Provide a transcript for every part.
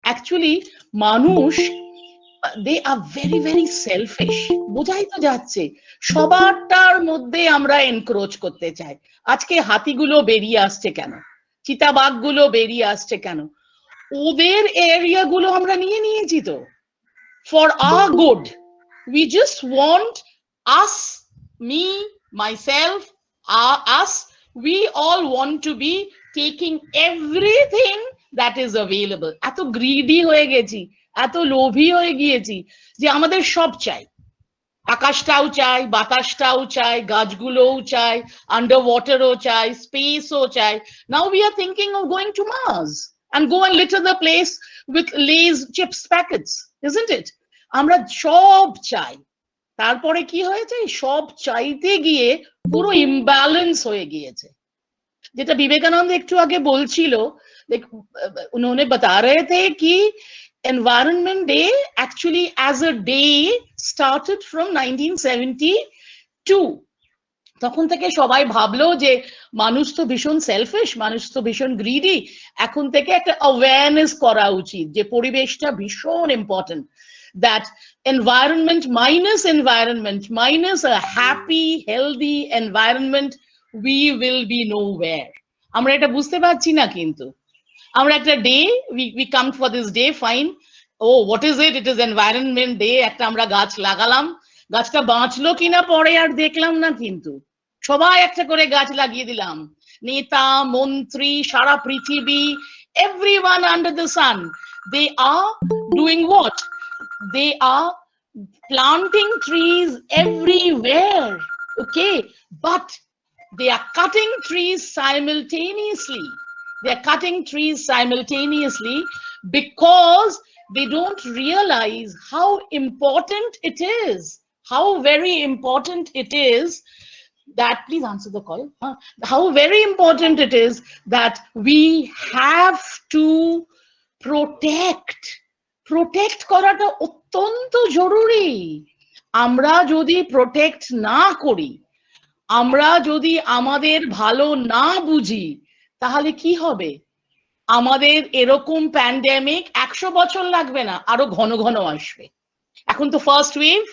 Actually মানুষ দে are very very shellfish, বোঝাই তো যাচ্ছে। সবারটার মধ্যে আমরা এনক্রোচ করতে চাই। আজকে হাতিগুলো বেরিয়ে আসছে কেন, চিতাবাঘগুলো বেরিয়ে আসছে কেন? ওদের এরিয়া গুলো আমরা নিয়ে নিয়েছি তো, for our good. We just want us, me, myself, us, we all want to be taking everything that is available. এত গ্রিডি হয়ে গেছি, এত লোভী হয়ে গিয়েছি যে আমাদের সব চাই। আকাশটাও চাই, বাতাসটাও চাই, গাছগুলোও চাই, আন্ডার ওয়াটারও চাই, স্পেসও চাই। Now we are thinking of going to Mars and go and litter the place with Lay's chips packets, isn't it? আমরা সব চাই। তারপরে কি হয়েছে, সব চাইতে গিয়ে পুরো ইমব্যালেন্স হয়ে গিয়েছে। যেটা বিবেকানন্দ একটু আগে বলছিল, उन्होंने बता रहे थे कि environment day actually as a day started from 1972. তখন থেকে সবাই ভাবলো যে মানুষ তো ভীষণ সেলফিশ, মানুষ তো ভীষণ গ্রিডি, এখন থেকে একটা অ্যাওয়ারনেস করা উচিত যে পরিবেশটা ভীষণ important. That environment minus a happy healthy environment, we will be nowhere. আমরা এটা বুঝতে পারছি না, কিন্তু আমরা একটা day, we come for this day, fine, oh what is it, it is environment day, একটা আমরা গাছ লাগালাম, গাছটা বাঁচলো কিনা পরে আর দেখলাম না, কিন্তু সবাই একটা করে গাছ লাগিয়ে দিলাম। নেতা মন্ত্রী সারা পৃথিবী, everyone under the sun, they are doing what? They are planting trees everywhere, okay, but they are cutting trees simultaneously. They are cutting trees simultaneously because they don't realize how important it is, how very important it is that, please answer the call, how very important it is that we have to protect করাটা অত্যন্ত জরুরি। আমরা যদি protect না করি, আমরা যদি আমাদের ভালো না বুঝি, তাহলে কি হবে? আমাদের এরকম প্যান্ডেমিক 100 বছর লাগবে না, আরো ঘন ঘন আসবে। এখন তো ফার্স্ট ওয়েভ,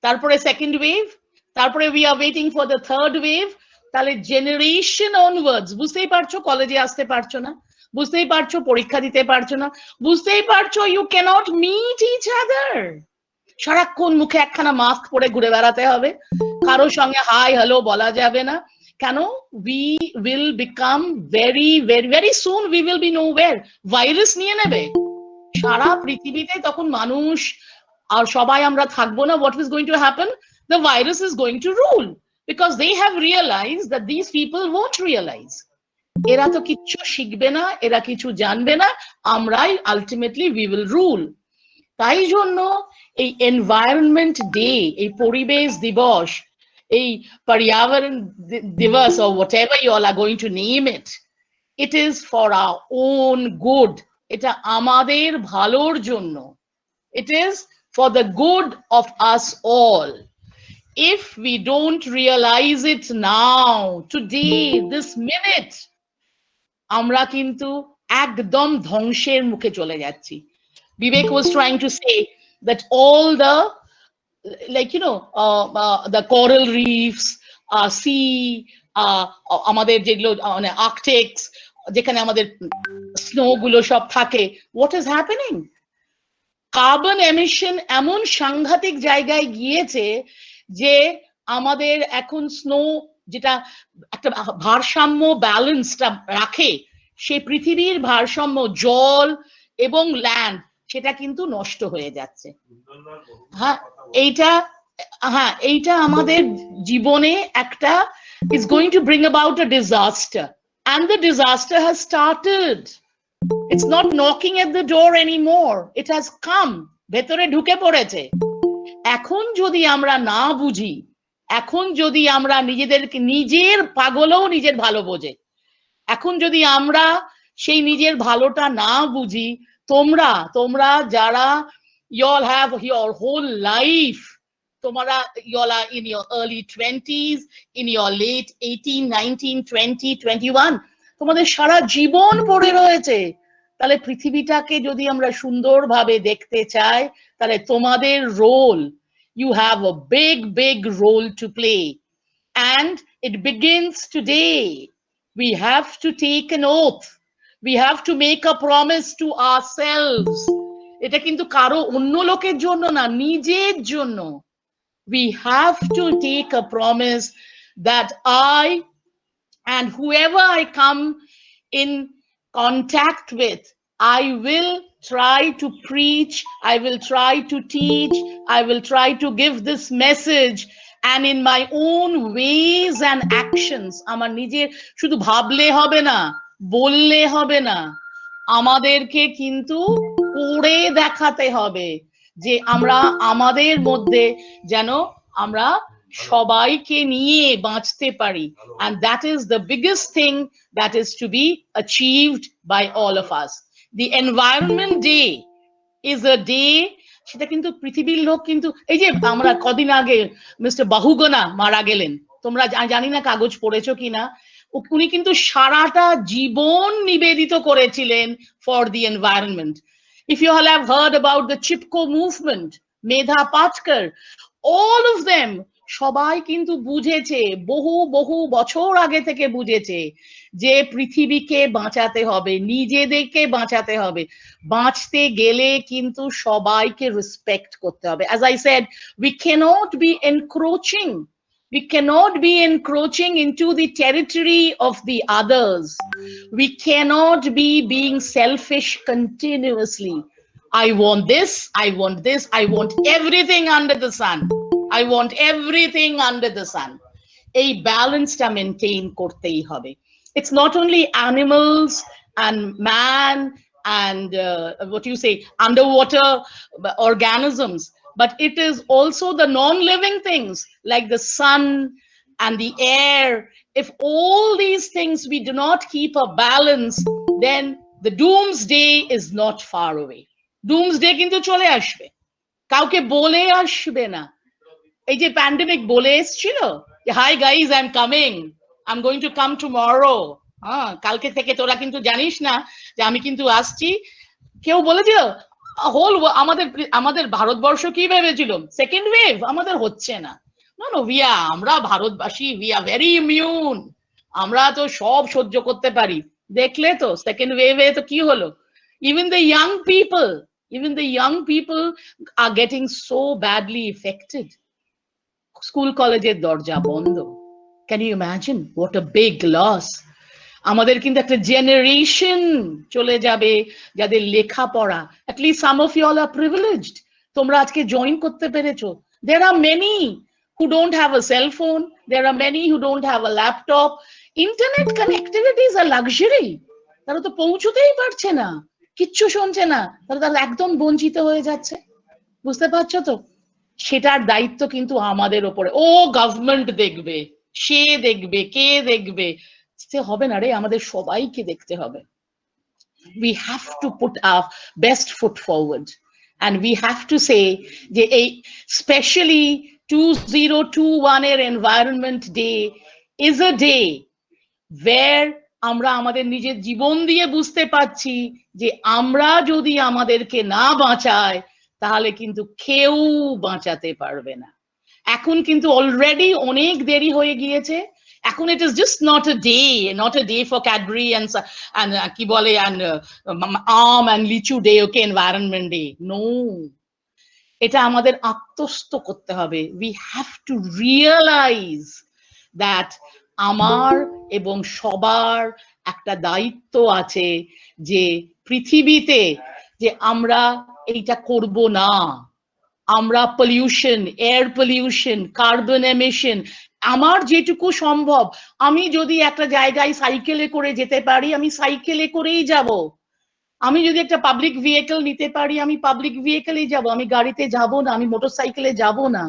তারপরে সেকেন্ড ওয়েভ, তারপরে we are waiting for the third wave. তাহলে জেনারেশন অনওয়ার্ডস, বুঝতেই পারছো কলেজে আসতে পারছো না, বুঝতেই পারছো পরীক্ষা দিতে পারছো না, বুঝতেই পারছো you can't meet each other. সারাক্ষণ মুখে একখানা মাস্ক পরে ঘুরে বেড়াতে হবে, কারোর সঙ্গে হাই হ্যালো বলা যাবে না। কেন? we will become very very very soon we will be nowhere. Virus নিয়ে নেবে সারা পৃথিবীতে, তখন মানুষ আর সবাই আমরা থাকবো না। what is going to happen? The virus is going to rule because they have realized that these people won't realize. এরা তো কিচ্ছু শিখবে না, এরা কিছু জানবে না, আমরাই ultimately we will rule. তাই জন্য এই এনভায়রনমেন্ট ডে, এই পরিবেশ দিবস, এই পর্যাবরণ দিবস or whatever you all are going to name it, it is for our own good. এটা আমাদের ভালোর জন্য, it is for the good of us all. If we don't realize it now, today, this minute, আমরা কিন্তু একদম ধ্বংসের মুখে চলে যাচ্ছি। Vivek was trying to say that all the, like you know, the coral reefs, sea, আমাদের যেগুলো মানে আর্কটিক্স, যেখানে আমাদের স্নো গুলো সব থাকে, what is happening? Carbon emission এমন সাংঘাতিক জায়গায় গিয়েছে যে আমাদের এখন স্নো, যেটা একটা ভারসাম্য ব্যালেন্সটা রাখে, সেই পৃথিবীর ভারসাম্য জল এবং ল্যান্ড, সেটা কিন্তু নষ্ট হয়ে যাচ্ছে। এইটা আমাদের জীবনে একটা is going to bring about a disaster, and the disaster has started. It's not knocking at the door anymore, it has come, ভেতরে ঢুকে পড়েছে। এখন যদি আমরা না বুঝি, এখন যদি আমরা নিজেদেরকে, নিজের পাগলও নিজের ভালো বোঝে, এখন যদি আমরা সেই নিজের ভালোটা না বুঝি, তোমরা যারা you all have your whole life, তোমরা you all are in your early 20s, in your late 18, 19, 20, 21, তোমাদের সারা জীবন পড়ে রয়েছে। তাহলে পৃথিবীটাকে যদি আমরা সুন্দরভাবে দেখতে চাই, তাহলে তোমাদের role, you have a big role to play, and it begins today. We have to take an oath, we have to make a promise to ourselves. এটা কিন্তু কারো অন্য লোকের জন্য না, নিজের জন্য। We have to take a promise that I and whoever I come in contact with, I will try to preach, I will try to teach, I will try to give this message, and in my own ways and actions. আমার নিজের শুধু ভাবলে হবে না, বললে হবে না, আমাদেরকে কিন্তু করে দেখাতে হবে যে আমরা আমাদের মধ্যে যেন আমরা সবাইকে নিয়ে বাঁচতে পারি। and that is the biggest thing that is to be achieved by all of us. The environment day is a day, সেটা কিন্তু পৃথিবীর লোক কিন্তু, এই যে আমরা কদিন আগে মিস্টার বাহুগনা মারা গেলেন, তোমরা জানি না কাগজ পড়েছো কিনা, উনি কিন্তু সারাটা জীবন নিবেদিত করেছিলেন for the environment. If you all have heard about the Chipko movement, Medha Patkar, all of them, সবাই কিন্তু বুঝেছে, বহু বছর আগে থেকে বুঝেছে যে পৃথিবীকে বাঁচাতে হবে, নিজেদেরকে বাঁচাতে হবে। বাঁচতে গেলে কিন্তু সবাইকে রেসপেক্ট করতে হবে। As I said, we cannot be encroaching. We cannot be encroaching into the territory of the others. We cannot be being selfish continuously. I want this, I want this, I want everything under the sun. I want everything under the sun. A balance ta maintain kortei hobe. It's not only animals and man and what you say, underwater organisms, but it is also the non-living things like the sun and the air. If all these things we do not keep a balance, then the doomsday is not far away. Doomsday kintu chole ashbe, kauke bole ashbe na। এই যে pandemic বলে এসেছিল যে hi guys I am coming, I am going to come tomorrow, কালকে থেকে তোরা কিন্তু জানিস না যে আমি কিন্তু আসছি। কেউ বলেছিল হোল আমাদের ভারতবর্ষ কি ভেবেছিল সেকেন্ড ওয়েভ আমাদের হচ্ছে না। নো আমরা ভারতবাসী, উই আর ভেরি ইমিউন, আমরা তো সব সহ্য করতে পারি। দেখলে তো সেকেন্ড ওয়েভে তো কি হলো, even the young people are getting so badly affected. School কলেজের দরজা বন্ধ। Can you imagine what a big loss. আমাদের কিন্তু একটা জেনারেশন চলে যাবে যাদের লেখাপড়া, at least some of you all are privileged, তোমরা আজকে জয়েন করতে পেরেছো। There are many who don't have a cell phone, there are many who don't have a laptop. Internet connectivity is a luxury, তারা তো পৌঁছতেই পারছে না, কিচ্ছু শুনছে না, তারা একদম বঞ্চিত হয়ে যাচ্ছে। বুঝতে পারছো তো? সেটার দায়িত্ব কিন্তু আমাদের উপরে। ও গভর্নমেন্ট দেখবে, সে দেখবে, কে দেখবে, সে হবে না রে, আমাদের সবাইকে দেখতে হবে। we have to put our best foot forward and we have to say যে এই স্পেশালি 2021 এর environment day is a day where আমরা আমাদের নিজের জীবন দিয়ে বুঝতে পারছি যে আমরা যদি আমাদেরকে না বাঁচাই তাহলে কিন্তু কেউ বাঁচাতে পারবে না। এখন কিন্তু অলরেডি অনেক দেরি হয়ে গিয়েছে। এখন it is just not a day for Cadbury and কি বলে and আম and লিচু ডে, ওকে এনভায়রনমেন্ট ডে, নো। এটা আমাদের আত্মস্থ করতে হবে। we have to realize that আমার এবং সবার একটা দায়িত্ব আছে যে পৃথিবীতে যে আমরা এইটা করব না। আমরা pollution, air pollution, carbon emission, আমার যেটুকু সম্ভব, আমি যদি একটা জায়গায় সাইকেলে করে যেতে পারি আমি সাইকেলে করেই যাব। আমি যদি একটা পাবলিক ভেহিকল নিতে পারি আমি পাবলিক ভেহিকলেই যাব, আমি গাড়িতে যাব না, আমি মোটরসাইকেলে যাব না।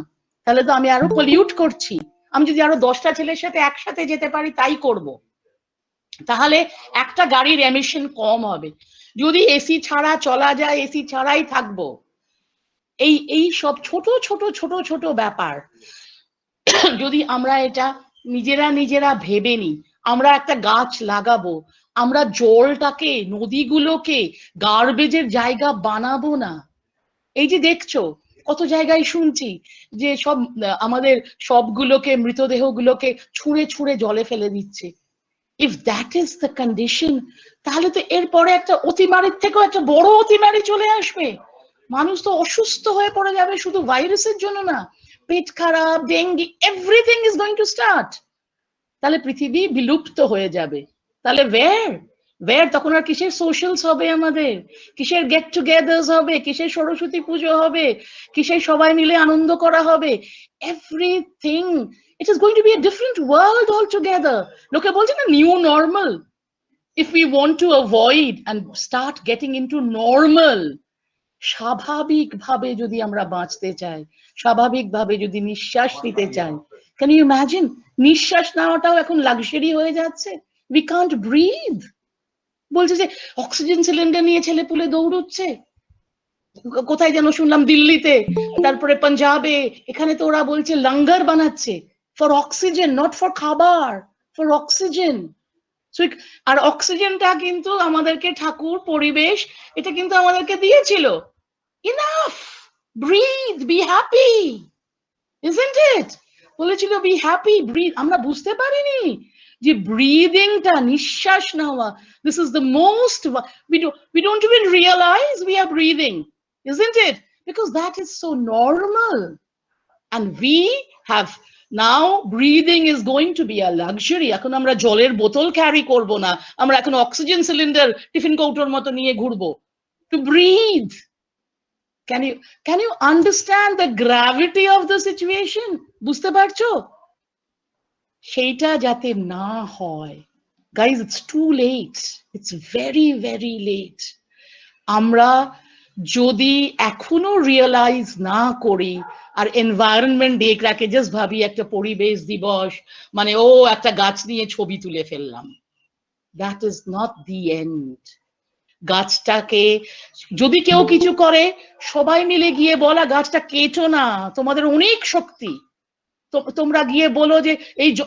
তাহলে তো আমি আরো পলিউট করছি। আমি যদি আরো 10টা ছেলের সাথে একসাথে যেতে পারি তাই করব, তাহলে একটা গাড়ির এমিশন কম হবে। যদি এসি ছাড়া চলা যায় এসি ছাড়াই থাকবো। এই সব ছোট ছোট ছোট ছোট ব্যাপার যদি আমরা এটা নিজেরা ভেবে নিই, আমরা একটা গাছ লাগাবো, আমরা জলটাকে, নদীগুলোকে গার্বেজের জায়গা বানাবো না। এই যে দেখছো কত জায়গায় শুনছি যে সব আমাদের সবগুলোকে, মৃতদেহগুলোকে ছুঁড়ে ছুঁড়ে জলে ফেলে দিচ্ছে। If that is the condition, তাহলে তো এরপরে একটা অতিমারির থেকেও একটা বড় অতিমারি চলে আসবে। মানুষ তো অসুস্থ হয়ে পড়ে যাবে, শুধু ভাইরাসের জন্য না, পেট খারাপ, dengue, everything is going to start. তাহলে পৃথিবী বিলুপ্ত হয়ে যাবে। তাহলে ওয়্যার তখন আর কিসের সোশ্যালস হবে আমাদের, কিসের গেট টুগেদার্স হবে, কিসের সরস্বতী পুজো হবে, কিসের সবাই মিলে আনন্দ করা হবে? Everything, it is going to be a different world all together. লোকে বলছে না new normal. If we want to avoid and start getting into normal, স্বাভাবিকভাবে যদি আমরা বাঁচতে চাই, স্বাভাবিকভাবে যদি নিঃশ্বাস নিতে চাই, ক্যান ইউ ইমাজিন নিঃশ্বাস নেওয়াটাও এখন লাক্সারি হয়ে যাচ্ছে। We can't breathe. বলছে যে অক্সিজেন সিলিন্ডার নিয়ে ছেলে পুলে দৌড়চ্ছে, কোথায় যেন শুনলাম দিল্লিতে, তারপরে পাঞ্জাবে, এখানে তো ওরা বলছে লঙ্গার বানাচ্ছে ফর অক্সিজেন, নট ফর খাবার, ফর অক্সিজেন। আর অক্সিজেনটা কিন্তু আমাদেরকে ঠাকুর, পরিবেশ, এটা কিন্তু আমাদেরকে দিয়েছিল। Enough, breathe, be happy, isn't it? বলেছিল be happy, breathe। আমরা বুঝতে পারিনি যে ব্রিদিংটা, নিঃশ্বাস নেওয়া, this is the most, we don't even realize we are breathing, isn't it? Because that is so normal, and we have now, breathing is going to be a luxury. এখন আমরা জলের বোতল ক্যারি করব না, আমরা এখন অক্সিজেন সিলিন্ডার টিফিন কৌটোর মতো নিয়ে ঘুরবো to breathe. Can you understand the gravity of the situation? বুঝতে পারছো? সেইটা যাতে না হয়, guys, it's too late, it's very very late. আমরা যদি এখনো রিয়েলাইজ না করি, আর এনভায়রনমেন্ট ডেটাকে জাস্ট ভাবি একটা পরিবেশ দিবস মানে ও একটা গাছ নিয়ে ছবি তুলে ফেললাম, that is not the end. গাছটাকে যদি কেউ কিছু করে, সবাই মিলে গিয়ে বলা গাছটা কেটো না, তোমাদের অনেক শক্তি, তোমরা গিয়ে বলো যে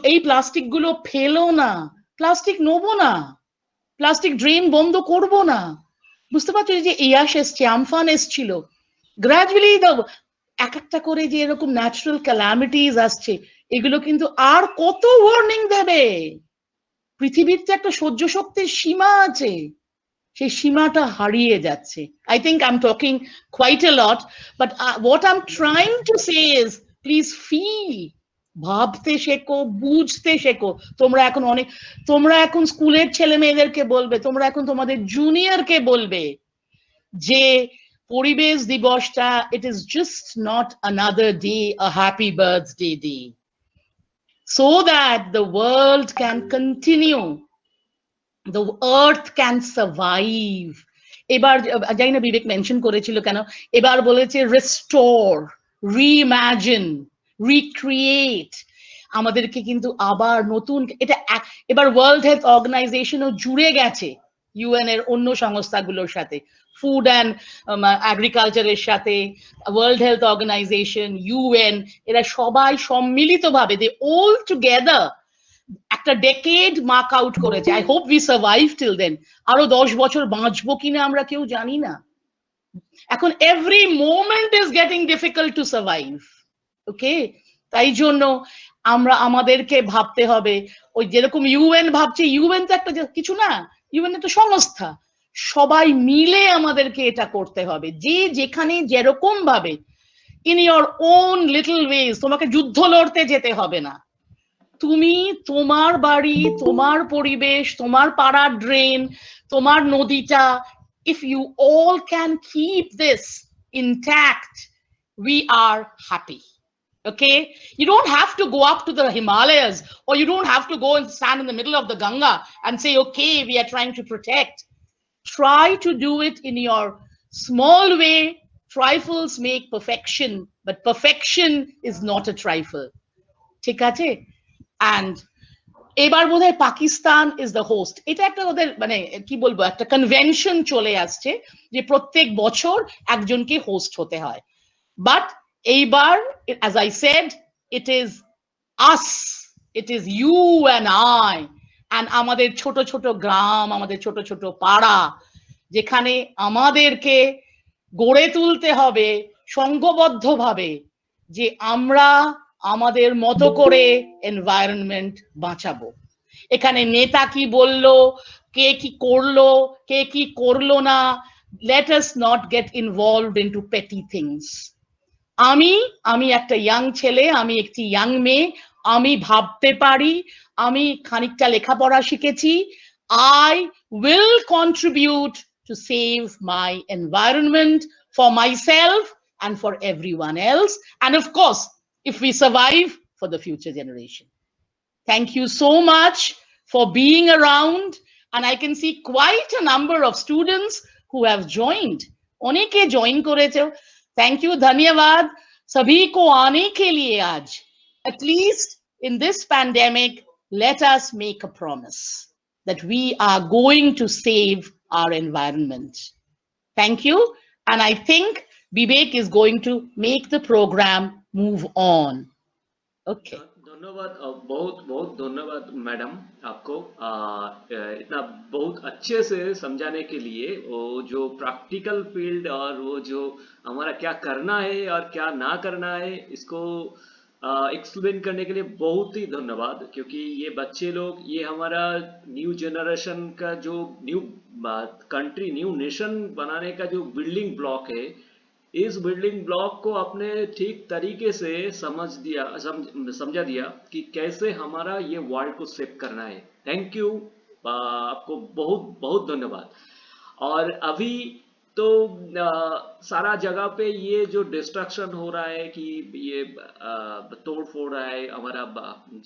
এই প্লাস্টিক গুলো ফেলো না, প্লাস্টিক নেবো না, প্লাস্টিক ড্রেন বন্ধ করবো না। বুঝতে পারছো যে ইয়াস এসছে, আমফান এসছিল, গ্রাজুয়ালি এক একটা করে যে এরকম ন্যাচারাল ক্যালামিটিস আসছে, এগুলো কিন্তু আর কত ওয়ার্নিং দেবে? পৃথিবীর তো একটা সহ্য শক্তির সীমা আছে, সেই সীমাটা হারিয়ে যাচ্ছে। I think I'm talking quite a lot, but what I'm trying to say is, please feel, ভাবতে শেখো, বুঝতে শেখো। তোমরা এখন স্কুলের ছেলে মেয়েদেরকে বলবে, তোমরা এখন তোমাদের জুনিয়রকে বলবে যে পরিবেশ দিবসটা, it is just not another day, a happy birthday day, so that the world can continue, the earth can survive. এবার জানি না বিবেক মেনশন করেছিল কেন, এবার বলেছে রেস্টোর, রিইমাজিন, রিক্রিয়েট। আমাদেরকে কিন্তু আবার নতুন, এটা এবার ওয়ার্ল্ড হেলথ অর্গানাইজেশনও জুড়ে গেছে ইউএন এর অন্য সংস্থাগুলোর সাথে, ফুড অ্যান্ড এগ্রিকালচারের সাথে, ওয়ার্ল্ড হেলথ অর্গানাইজেশন, ইউএন, এরা সবাই সম্মিলিতভাবে, দে অল টুগেদার একটা ডেকেড মার্ক আউট করেছে। I hope we survive till then. আরো 10 বছর বাঁচবো কিনা আমরা কেউ জানি না। এখন every moment is getting difficult to survive. Okay, তাই জন্য আমাদেরকে ভাবতে হবে, ওই যেরকম ইউএন ভাবছে, ইউএন তো একটা কিছু না, ইউএন তো সংস্থা, সবাই মিলে আমাদেরকে এটা করতে হবে, যে যেখানে যেরকম ভাবে, in your own little ways. তোমাকে যুদ্ধ লড়তে যেতে হবে না, তুমি তোমার বাড়ি, তোমার পরিবেশ, তোমার পাড়ার ড্রেন, তোমার নদীটা, if you all can keep this intact, we are happy. Okay, you don't have to go up to the Himalayas, or you don't have to go and stand in the middle of the Ganga and say, okay, we are trying to protect. Try to do it in your small way. Trifles make perfection, but perfection is not a trifle. ঠিক আছে? And এবার বোধহয় Pakistan is the host. এটা একটা ওদের মানে কি বলবো, একটা কনভেনশন চলে আসছে যে প্রত্যেক বছর একজনকে হোস্ট হতে হয়। বাট এইবার, as I said, it is us, it is you and I, and আমাদের ছোট ছোট গ্রাম, আমাদের ছোট ছোট পাড়া, যেখানে আমাদেরকে গড়ে তুলতে হবে সংঘবদ্ধভাবে যে আমরা আমাদের মতো করে এনভায়রনমেন্ট বাঁচাবো। এখানে নেতা কি বললো, কে কি করলো, কে কি করলো না, let us not get involved into petty things. আমি একটা ইয়াং ছেলে, আমি একটি ইয়াং মেয়ে, আমি ভাবতে পারি, আমি খানিকটা লেখাপড়া শিখেছি, I will contribute to save my environment for myself and for everyone else, and of course, if we survive, for the future generation. Thank you so much for being around, and I can see quite a number of students who have joined. অনেকে join করেছে। Thank you, धन्यवाद सभी को आने के लिए आज। At least in this pandemic, let us make a promise that we are going to save our environment. Thank you, and I think Vivek is going to make the program move on. Okay. धन्यवाद, बहुत बहुत धन्यवाद madam आपको इतना बहुत अच्छे से समझाने के लिए। वो जो प्रैक्टिकल फील्ड और वो जो हमारा क्या करना है और क्या ना करना है इसको एक्सप्लेन करने के लिए बहुत ही धन्यवाद। क्योंकि ये बच्चे लोग, ये हमारा न्यू जनरेशन का जो न्यू कंट्री, न्यू नेशन बनाने का जो बिल्डिंग ब्लॉक है, इस बिल्डिंग ब्लॉक को आपने ठीक तरीके से समझा दिया कि कैसे हमारा ये वर्ल्ड को सेव करना है। थैंक यू, आपको बहुत बहुत धन्यवाद। और अभी तो सारा जगह पे ये जो डिस्ट्रक्शन हो रहा है कि ये तोड़ फोड़ रहा है हमारा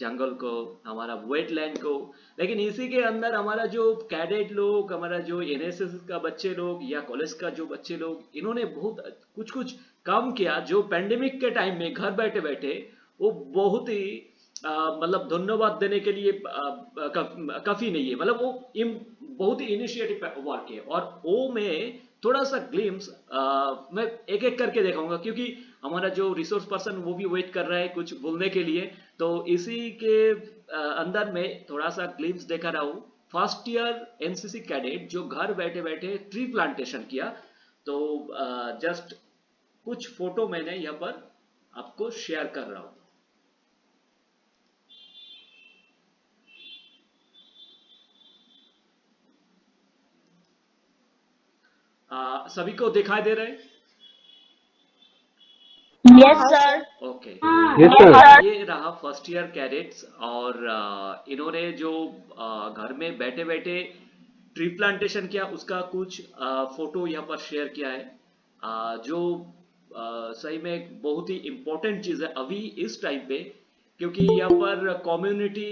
जंगल को, हमारा वेटलैंड को, लेकिन इसी के अंदर हमारा जो कैडेट लोग, हमारा जो एनएसएस का बच्चे लोग या कॉलेज का जो बच्चे लोग, इन्होंने बहुत कुछ कुछ काम किया जो पेंडेमिक के टाइम में घर बैठे बैठे वो बहुत ही मतलब धन्यवाद देने के लिए काफी नहीं है। मतलब वो बहुत ही इनिशिएटिव वर्क है। और वो में थोड़ा सा ग्लिम्स मैं एक एक करके दिखाऊंगा, क्योंकि हमारा जो रिसोर्स पर्सन वो भी वेट कर रहा है कुछ बोलने के लिए। तो इसी के अंदर में थोड़ा सा ग्लिम्स देखा रहा हूँ। फर्स्ट ईयर एनसीसी कैडेट जो घर बैठे बैठे ट्री प्लांटेशन किया। तो जस्ट कुछ फोटो मैंने यहाँ पर आपको शेयर कर रहा हूँ। सभी को दिखाई दे रहे हैं? Yes sir. Okay, yes sir. ये रहा फर्स्ट ईयर कैडेट्स। और इन्होंने जो घर में बैठे बैठे ट्री प्लांटेशन किया उसका कुछ फोटो यहाँ पर शेयर किया है। जो सही में एक बहुत ही इम्पोर्टेंट चीज है अभी इस टाइम पे, क्योंकि यहाँ पर कम्युनिटी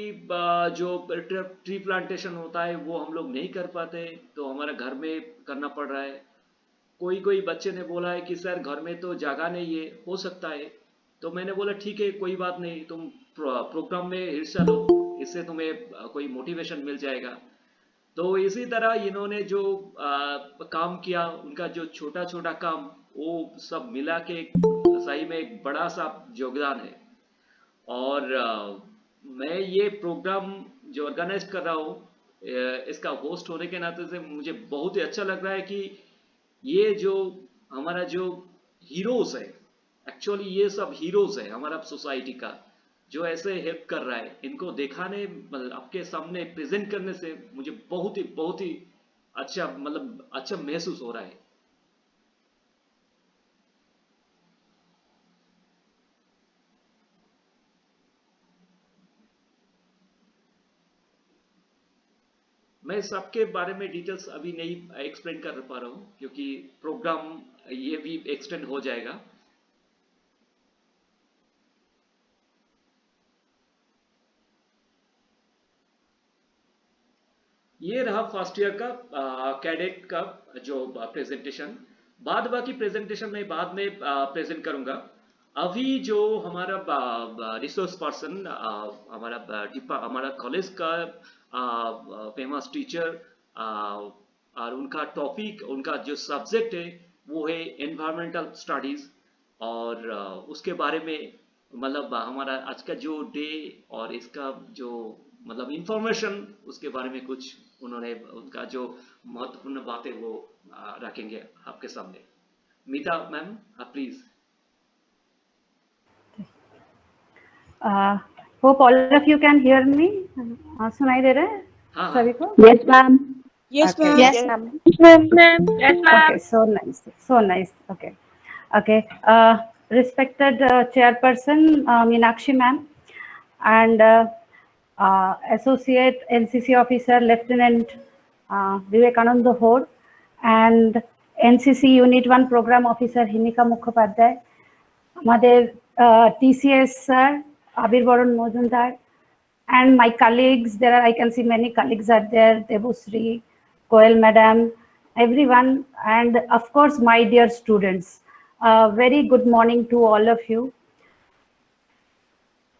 जो ट्री प्लांटेशन होता है वो हम लोग नहीं कर पाते, तो हमारा घर में करना पड़ रहा है। कोई कोई बच्चे ने बोला है कि सर घर में तो जगह नहीं है, हो सकता है। तो मैंने बोला ठीक है, कोई बात नहीं, तुम प्रोग्राम में हिस्सा लो, इससे तुम्हें कोई मोटिवेशन मिल जाएगा। तो इसी तरह इन्होंने जो काम किया, उनका जो छोटा छोटा काम, वो सब मिला के सही में एक बड़ा सा योगदान है। और मैं ये प्रोग्राम जो ऑर्गेनाइज कर रहा हूँ, इसका होस्ट होने के नाते से मुझे बहुत ही अच्छा लग रहा है कि ये जो हमारा जो हीरोज है, एक्चुअली ये सब हीरोज है हमारा सोसाइटी का, जो ऐसे हेल्प कर रहा है, इनको दिखाने मतलब आपके सामने प्रेजेंट करने से मुझे बहुत ही अच्छा मतलब अच्छा महसूस हो रहा है। मैं सबके बारे में डिटेल्स अभी नहीं एक्सप्लेन कर पा रहा हूँ, क्योंकि प्रोग्राम ये भी एक्सटेंड हो जाएगा। ये रहा फर्स्ट ईयर का कैडेट का जो प्रेजेंटेशन। बाद बाकी प्रेजेंटेशन मैं बाद में प्रेजेंट करूंगा। अभी जो हमारा रिसोर्स पर्सन, हमारा कॉलेज का फेमस टीचर, और उनका टॉपिक, उनका जो सब्जेक्ट है वो है एनवायरमेंटल स्टडीज। और उसके बारे में मतलब हमारा आज का जो डे और इसका जो मतलब इंफॉर्मेशन उसके बारे में कुछ उन्होंने उनका जो महत्वपूर्ण बातें वो रखेंगे आपके सामने। मीता मैम, आप please. Hope all of you can hear me. सुनाई दे रहा है हाँ सभी को? Yes, ma'am. Yes, Okay. ma'am. Yes, Yes. ma'am. Yes, ma'am. Okay, so nice. Okay. Respected chairperson Meenakshi ma'am and associate NCC officer Lieutenant Vivekananda Hod and NCC Unit 1 program officer Himika Mukhopadhyay, আমাদের TCS sir Abir Baron Mojumdar, and my colleagues. I can see many colleagues are there, Debusri, Koel madam, everyone, and of course my dear students. Very good morning to all of you.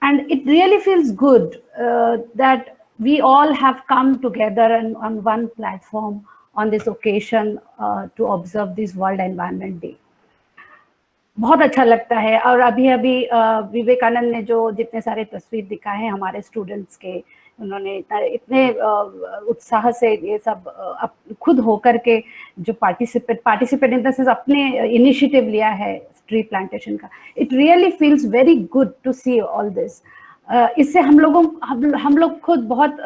And it really feels good that we all have come together on one platform on this occasion to observe this World Environment Day. बहुत अच्छा लगता है। और अभी विवेकानंद ने जो जितने सारे तस्वीर दिखाए हैं हमारे स्टूडेंट्स के, उन्होंने इतने उत्साह से ये सब खुद होकर के जो पार्टिसिपेट इन द सेंस अपने इनिशिएटिव लिया है ट्री प्लांटेशन का, it really feels very good to see all this. इससे हम लोग खुद बहुत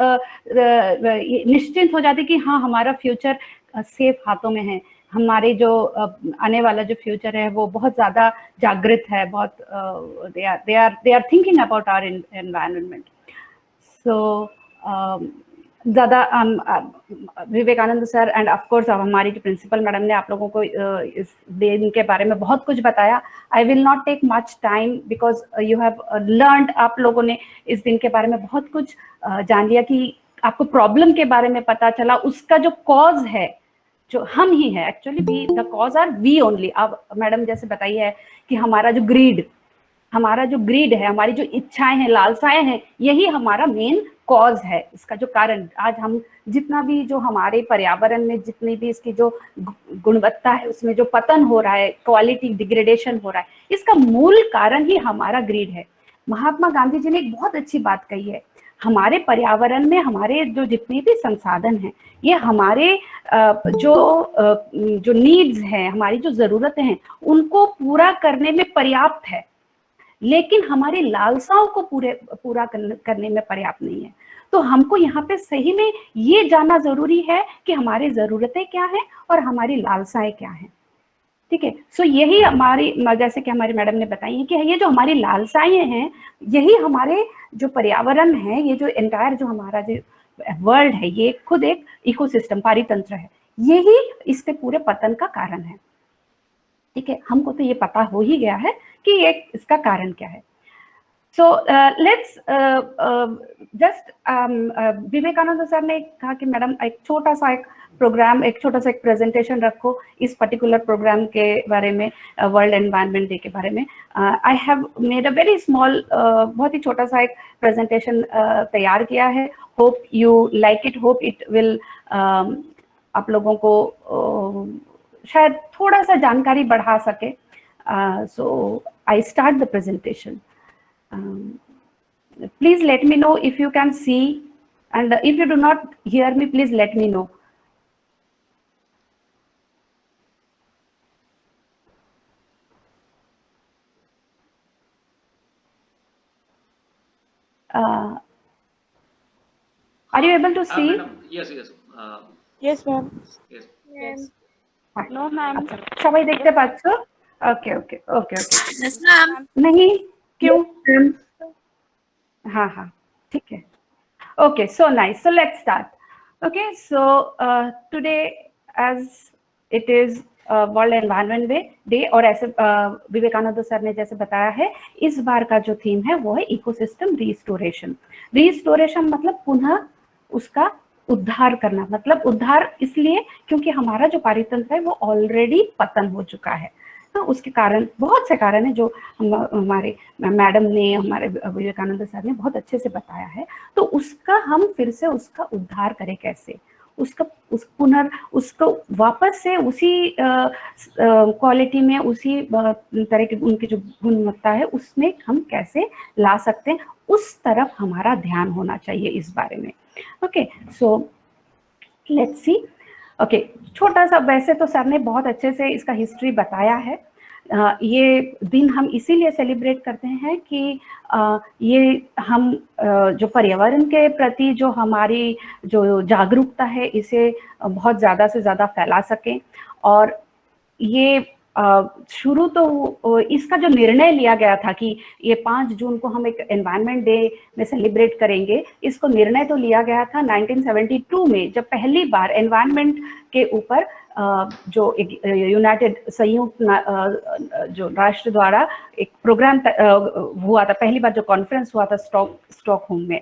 निश्चिंत हो जाते कि हाँ, हमारा फ्यूचर सेफ हाथों में है, हमारे जो आने वाला जो फ्यूचर है वो बहुत ज्यादा जागृत है, बहुत they are thinking about our environment. So ज़्यादा Vivekananda sir and of course हमारी जो प्रिंसिपल मैडम ने आप लोगों को इस दिन के बारे में बहुत कुछ बताया। I will not take much time because you have learned, आप लोगों ने इस दिन के बारे में बहुत कुछ जान लिया कि आपको प्रॉब्लम के बारे में पता चला, उसका जो कॉज है जो हम ही है, actually we the cause are we only. अब मैडम जैसे बताई है कि हमारा जो ग्रीड है, हमारी जो इच्छाएं हैं, लालसाएं हैं, यही हमारा मेन कॉज है, इसका जो कारण। आज हम जितना भी जो हमारे पर्यावरण में जितनी भी इसकी जो गुणवत्ता है उसमें जो पतन हो रहा है, क्वालिटी डिग्रेडेशन हो रहा है, इसका मूल कारण ही हमारा ग्रीड है। महात्मा गांधी जी ने एक बहुत अच्छी बात कही है, हमारे पर्यावरण में हमारे जो जितने भी संसाधन हैं, ये हमारे जो नीड्स हैं, हमारी जो जरूरतें हैं, उनको पूरा करने में पर्याप्त है, लेकिन हमारी लालसाओं को पूरा करने में पर्याप्त नहीं है। तो हमको यहाँ पे सही में ये जानना जरूरी है कि हमारी जरूरतें क्या हैं और हमारी लालसाएं क्या हैं। ठीक है, सो यही हमारी, जैसे कि हमारी मैडम ने बताई है कि ये जो हमारी लालसाएं हैं, यही हमारे जो पर्यावरण है, ये जो एंटायर जो हमारा जो वर्ल्ड है, ये खुद एक इकोसिस्टम, पारितंत्र है, यही इसके पूरे पतन का कारण है। ठीक है, हमको तो ये पता हो ही गया है कि ये इसका कारण क्या है। So let's just Vivekananda sir ने कहा कि मैडम एक छोटा सा एक प्रेजेंटेशन रखो इस पर्टिकुलर प्रोग्राम के बारे में, वर्ल्ड एनवायरनमेंट डे के बारे में। I have made a very small, बहुत ही छोटा सा एक प्रेजेंटेशन तैयार किया है। Hope you like it, hope it will आप लोगों को शायद थोड़ा सा जानकारी बढ़ा सके। So I start the presentation. Please let me know if you can see, and if you do not hear me, please let me know. Are you able to see? Yes. Yes, ma'am. Yes. No, ma'am. সবাই দেখতে পাচ্ছো? Okay. Yes, ma'am. नहीं, क्यों? हाँ, ठीक है. Okay, so nice. So let's start. Okay, so today, as it is world environment day, और ऐसे विवेकानंद सर ने जैसे बताया है, इस बार का जो थीम है वो है इकोसिस्टम रिस्टोरेशन मतलब पुनः उसका उद्धार करना। मतलब उद्धार इसलिए क्योंकि हमारा जो पारितंत्र है वो ऑलरेडी पतन हो चुका है। तो उसके कारण बहुत से कारण है जो हमारे मैडम ने, हमारे विवेकानंद सर ने बहुत अच्छे से बताया है। तो उसका हम फिर से उसका उद्धार करें कैसे, उसको वापस से उसी क्वालिटी में, उसी तरह के उनकी जो गुणवत्ता है उसमें हम कैसे ला सकते हैं, उस तरफ हमारा ध्यान होना चाहिए इस बारे में। Okay, so let's see. Okay, छोटा सा, वैसे तो सर ने बहुत अच्छे से इसका हिस्ट्री बताया है। ये दिन हम इसीलिए सेलिब्रेट करते हैं कि ये हम जो पर्यावरण के प्रति जो हमारी जो जागरूकता है इसे बहुत ज़्यादा से ज़्यादा फैला सकें। और ये शुरू तो इसका जो निर्णय लिया गया था कि ये 5 जून को हम एक एनवायरनमेंट डे में सेलिब्रेट करेंगे, इसको निर्णय तो लिया गया था 1972 में, जब पहली बार एनवायरनमेंट के ऊपर जो एक यूनाइटेड संयुक्त जो राष्ट्र द्वारा एक प्रोग्राम हुआ था, पहली बार जो कॉन्फ्रेंस हुआ था स्टॉकहोम में।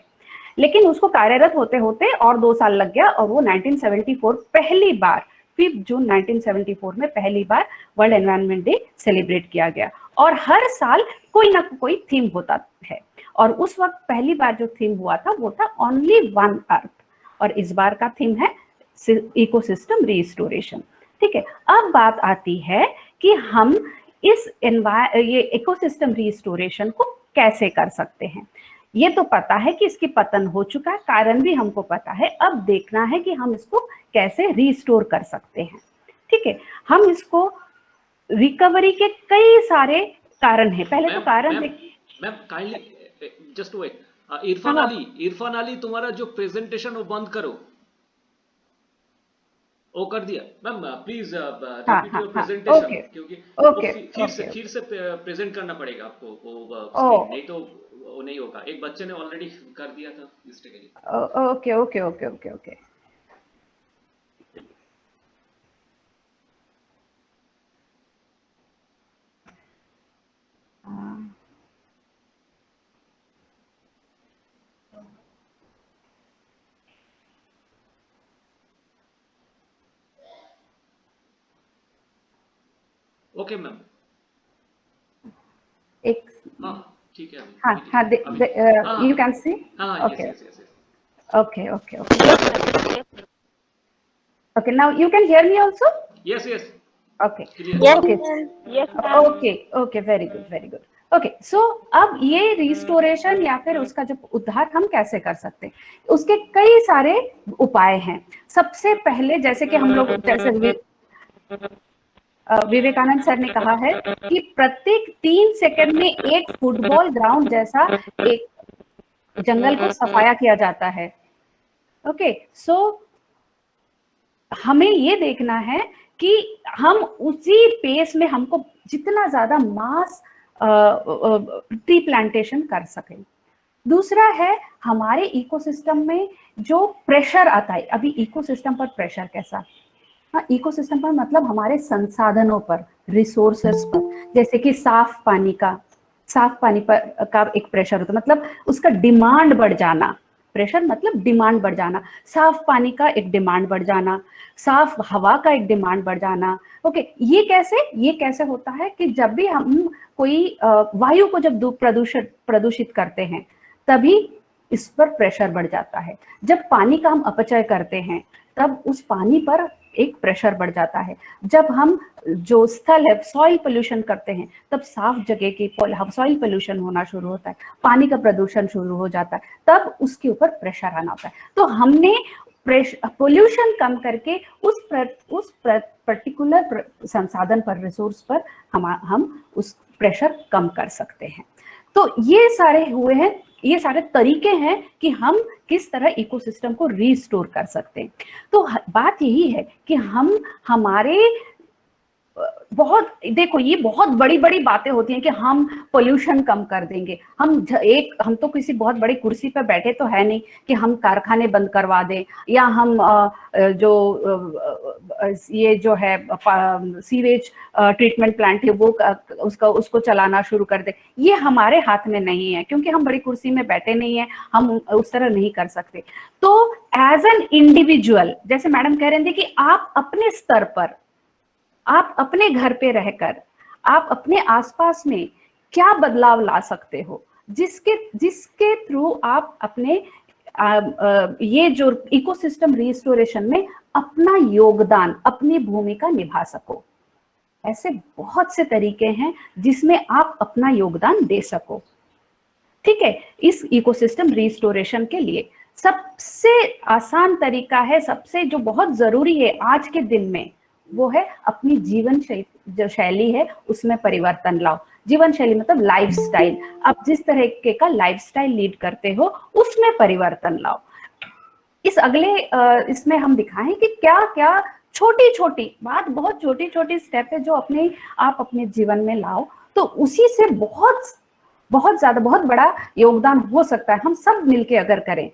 लेकिन उसको कार्यरत होते होते और 2 साल लग गया और वो 1974 पहली बार 5 जून 1974 में पहली बार वर्ल्ड एनवायरनमेंट डे सेलिब्रेट किया गया। और हर साल कोई ना कोई थीम होता है, और उस वक्त पहली बार जो थीम हुआ था वो था ओनली वन अर्थ, और इस बार का थीम है इकोसिस्टम रिस्टोरेशन। ठीक है, अब बात आती है कि हम ये इकोसिस्टम रिस्टोरेशन को कैसे कर सकते हैं। ये तो पता है कि इसकी पतन हो चुका है, कारण भी हमको पता है, अब देखना है कि हम इसको कैसे रिस्टोर कर सकते हैं। ठीक है, हम इसको रिकवरी के कई सारे कारण हैं। पहले तो कारण ma'am kindly just wait, Irfan Ali तुम्हारा जो प्रेजेंटेशन वो बंद करो। वो कर दिया ma'am, please repeat your presentation, क्योंकि फिर से प्रेजेंट करना पड़ेगा आपको वो, नहीं तो वो नहीं होगा। एक बच्चे ने ऑलरेडी कर दिया था mistakenly. Okay okay okay okay okay okay ma'am, एक ठीक है। हाँ, you can see? Okay. Yes. Okay. Okay, now you can hear me also? Yes. Okay. Yes, Okay. yes, ma'am. Okay, very good. Okay, so अब ये restoration या फिर उसका जो उद्धार हम कैसे कर सकते हैं, उसके कई सारे उपाय हैं। सबसे पहले जैसे कि हम लोग, जैसे विवेकानंद सर ने कहा है कि प्रत्येक 3 सेकंड में एक फुटबॉल ग्राउंड जैसा एक जंगल को सफाया किया जाता है। ओके, सो हमें ये देखना है कि हम उसी पेस में हमको जितना ज्यादा मास ट्री प्लांटेशन कर सकें। दूसरा है हमारे इकोसिस्टम में जो प्रेशर आता है, अभी इकोसिस्टम पर प्रेशर कैसा, इकोसिस्टम पर मतलब हमारे संसाधनों पर, रिसोर्सेस पर, जैसे कि साफ पानी पर का एक प्रेशर होता है, मतलब उसका डिमांड बढ़ जाना। प्रेशर मतलब डिमांड बढ़ जाना, साफ पानी का एक डिमांड बढ़ जाना, साफ हवा का एक डिमांड बढ़ जाना। ओके, ये कैसे होता है कि जब भी हम कोई वायु को जब प्रदूषित करते हैं तभी इस पर प्रेशर बढ़ जाता है। जब पानी का हम अपचय करते हैं तब उस पानी पर एक प्रेशर बढ़ जाता है। जब हम जो स्थल है सॉइल पोल्यूशन करते हैं तब साफ जगह की सॉइल पोल्यूशन होना शुरू होता है, पानी का प्रदूषण शुरू हो जाता है, तब उसके ऊपर प्रेशर आना होता है। तो हमने पोल्यूशन कम करके उस पर्टिकुलर संसाधन पर, रिसोर्स पर हम उस प्रेशर कम कर सकते हैं। तो ये सारे तरीके हैं कि हम किस तरह इकोसिस्टम को रीस्टोर कर सकते हैं। तो बात यही है कि हम हमारे देखो ये बहुत बड़ी बातें होती हैं कि हम पोल्यूशन कम कर देंगे। हम तो किसी बहुत बड़ी कुर्सी पर बैठे तो है नहीं कि हम कारखाने बंद करवा दें, या हम ये जो है सीवेज ट्रीटमेंट प्लांट है वो उसको चलाना शुरू कर दें। ये हमारे हाथ में नहीं है, क्योंकि हम बड़ी कुर्सी में बैठे नहीं है, हम उस तरह नहीं कर सकते। तो एज एन इंडिविजुअल, जैसे मैडम कह रहे थे कि आप अपने स्तर पर, आप अपने घर पे रहकर आप अपने आसपास में क्या बदलाव ला सकते हो, जिसके थ्रू आप अपने ये जो इकोसिस्टम रिस्टोरेशन में अपना योगदान, अपनी भूमिका निभा सको। ऐसे बहुत से तरीके हैं जिसमें आप अपना योगदान दे सको। ठीक है, इस इकोसिस्टम रिस्टोरेशन के लिए सबसे आसान तरीका है, सबसे जो बहुत जरूरी है आज के दिन में, वो है अपनी जीवन जो शैली है उसमें परिवर्तन लाओ। जीवन शैली मतलब लाइफस्टाइल, आप जिस तरह का लाइफस्टाइल लीड करते हो उसमें परिवर्तन लाओ। इस अगले इसमें हम दिखाएं कि क्या क्या छोटी छोटी बात, बहुत छोटी छोटी स्टेप है जो आप अपने जीवन में लाओ, तो उसी से बहुत ज्यादा, बहुत बड़ा योगदान हो सकता है। हम सब मिलके अगर करें,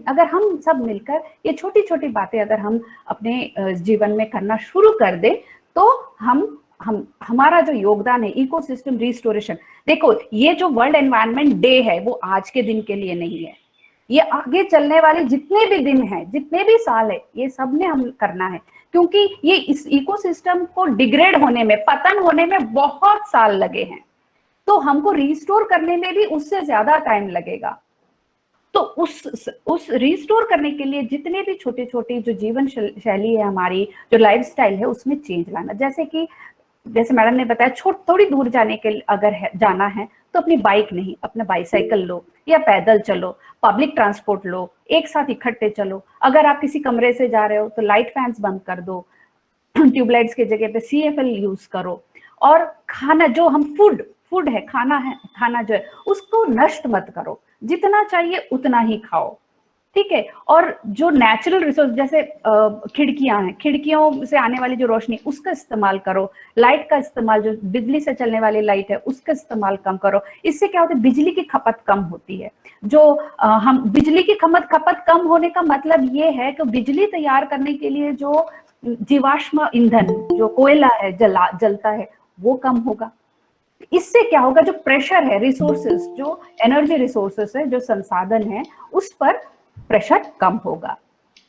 अगर हम सब मिलकर ये छोटी छोटी बातें अगर हम अपने जीवन में करना शुरू कर दें, तो हमारा जो योगदान है इकोसिस्टम रिस्टोरेशन, देखो ये जो वर्ल्ड एनवायरनमेंट डे है वो आज के दिन के लिए नहीं है, ये आगे चलने वाले जितने भी दिन हैं, जितने भी साल है, ये सब ने हम करना है, क्योंकि ये इस इकोसिस्टम को डिग्रेड होने में, पतन होने में बहुत साल लगे हैं, तो हमको रिस्टोर करने में भी उससे ज्यादा टाइम लगेगा। तो उस रिस्टोर करने के लिए जितने भी छोटे छोटे जो जीवन शैली है हमारी, जो लाइफस्टाइल है, उसमें चेंज लाना। जैसे मैडम ने बताया, थोड़ी दूर जाने के अगर जाना है तो अपनी बाइक नहीं, अपना बाइसाइकिल लो या पैदल चलो, पब्लिक ट्रांसपोर्ट लो, एक साथ इकट्ठे चलो। अगर आप किसी कमरे से जा रहे हो तो लाइट फैंस बंद कर दो, ट्यूबलाइट्स की जगह पे CFL यूज करो। और खाना जो हम फूड है, खाना जो है उसको नष्ट मत करो, जितना चाहिए उतना ही खाओ। ठीक है, और जो नेचुरल रिसोर्स जैसे खिड़कियां हैं, खिड़कियों से आने वाली जो रोशनी उसका इस्तेमाल करो, लाइट का इस्तेमाल, जो बिजली से चलने वाली लाइट है उसका इस्तेमाल कम करो। इससे क्या होता है, बिजली की खपत कम होती है। जो हम बिजली की खपत कम होने का मतलब ये है कि बिजली तैयार करने के लिए जो जीवाश्म ईंधन, जो कोयला है जलता है, वो कम होगा। इससे क्या होगा, जो प्रेशर है, रिसोर्सेस, जो एनर्जी रिसोर्सेस है, जो संसाधन है, उस पर प्रेशर कम होगा।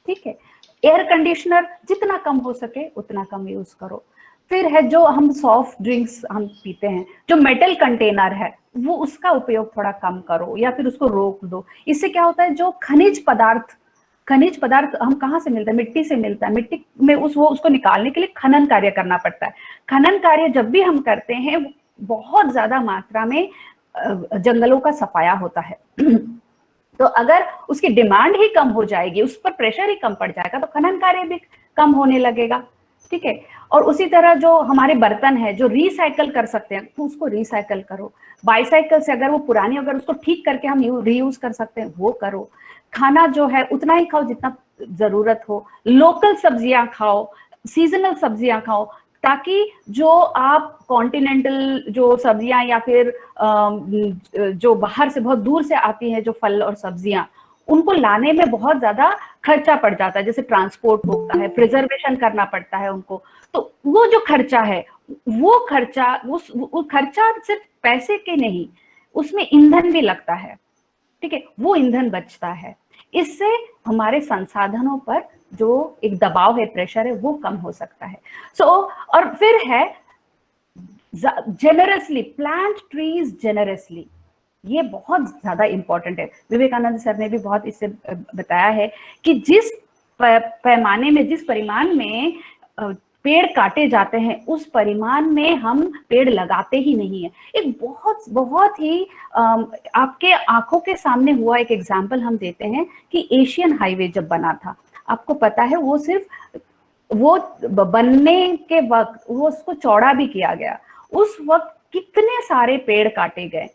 ठीक है, एयर कंडीशनर जितना कम हो सके उतना कम यूज करो। फिर है जो हम सॉफ्ट ड्रिंक्स हम पीते हैं, जो मेटल कंटेनर है वो उसका उपयोग थोड़ा कम करो या फिर उसको रोक दो। इससे क्या होता है, जो खनिज पदार्थ हम कहाँ से मिलता है, मिट्टी से मिलता है। मिट्टी में उसको निकालने के लिए खनन कार्य करना पड़ता है। खनन कार्य जब भी हम करते हैं, बहुत ज्यादा मात्रा में जंगलों का सफाया होता है। तो अगर उसकी डिमांड ही कम हो जाएगी, उस पर प्रेशर ही कम पड़ जाएगा, तो खनन कार्य भी कम होने लगेगा। ठीक है, और उसी तरह जो हमारे बर्तन है जो रिसाइकल कर सकते हैं, तो उसको रिसाइकल करो। बाइसाइकिल से अगर वो पुरानी, अगर उसको ठीक करके हम रीयूज कर सकते हैं, वो करो। खाना जो है उतना ही खाओ जितना जरूरत हो। लोकल सब्जियां खाओ, सीजनल सब्जियां खाओ, ताकि जो आप कॉन्टिनेंटल जो सब्जियां या फिर जो बाहर से बहुत दूर से आती हैं जो फल और सब्जियां, उनको लाने में बहुत ज्यादा खर्चा पड़ जाता है, जैसे ट्रांसपोर्ट होता है, प्रिजर्वेशन करना पड़ता है उनको। तो वो जो खर्चा है, वो खर्चा सिर्फ पैसे के नहीं, उसमें ईंधन भी लगता है। ठीक है, वो ईंधन बचता है। इससे हमारे संसाधनों पर जो एक दबाव है, प्रेशर है, वो कम हो सकता है। और फिर है जेनरसली प्लांट ट्रीज जेनरसली, ये बहुत ज्यादा इंपॉर्टेंट है। विवेकानंद सर ने भी बहुत इससे बताया है कि जिस पैमाने में, जिस परिमाण में पेड़ काटे जाते हैं, उस परिमाण में हम पेड़ लगाते ही नहीं है। एक बहुत ही आपके आंखों के सामने हुआ एक एग्जाम्पल हम देते हैं कि एशियन हाईवे जब बना था, आपको पता है, वो बनने के वक्त वो उसको चौड़ा भी किया गया। उस वक्त कितने सारे पेड़ काटे गए।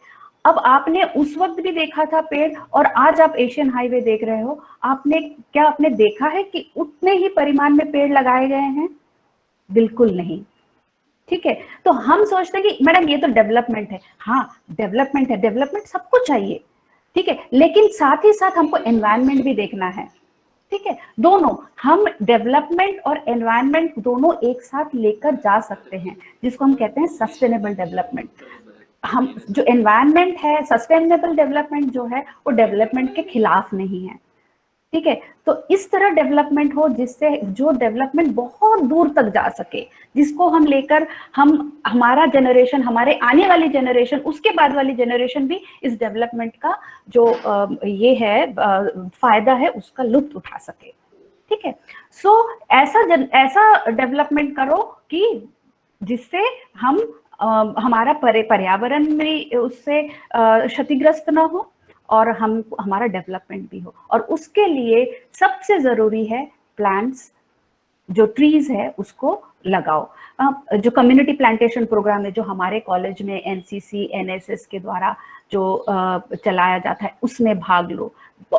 अब आपने उस वक्त भी देखा था पेड़, और आज आप एशियन हाईवे देख रहे हो, आपने देखा है कि उतने ही परिमाण में पेड़ लगाए गए हैं? बिल्कुल नहीं। ठीक है, तो हम सोचते हैं कि मैडम ये तो डेवलपमेंट है। हाँ, डेवलपमेंट है, डेवलपमेंट सबको चाहिए। ठीक है, लेकिन साथ ही साथ हमको एनवायरनमेंट भी देखना है। ठीक है, दोनों, हम डेवलपमेंट और एनवायरनमेंट दोनों एक साथ लेकर जा सकते हैं, जिसको हम कहते हैं सस्टेनेबल डेवलपमेंट। हम जो एनवायरनमेंट है, सस्टेनेबल डेवलपमेंट जो है, वो डेवलपमेंट के खिलाफ नहीं है। ठीक है। तो इस तरह डेवलपमेंट हो जिससे जो डेवलपमेंट बहुत दूर तक जा सके, जिसको हम लेकर हम हमारा जनरेशन, हमारे आने वाली जनरेशन, उसके बाद वाली जनरेशन भी इस डेवलपमेंट का जो ये है फायदा है उसका लुत्फ उठा सके। ठीक है। सो ऐसा डेवलपमेंट करो कि जिससे हम हमारा पर्यावरण में उससे क्षतिग्रस्त ना हो और हमारा डेवलपमेंट भी हो। और उसके लिए सबसे जरूरी है प्लांट्स, जो ट्रीज है उसको लगाओ। जो कम्युनिटी प्लांटेशन प्रोग्राम है जो हमारे कॉलेज में एनसीसी एनएसएस के द्वारा जो चलाया जाता है उसमें भाग लो।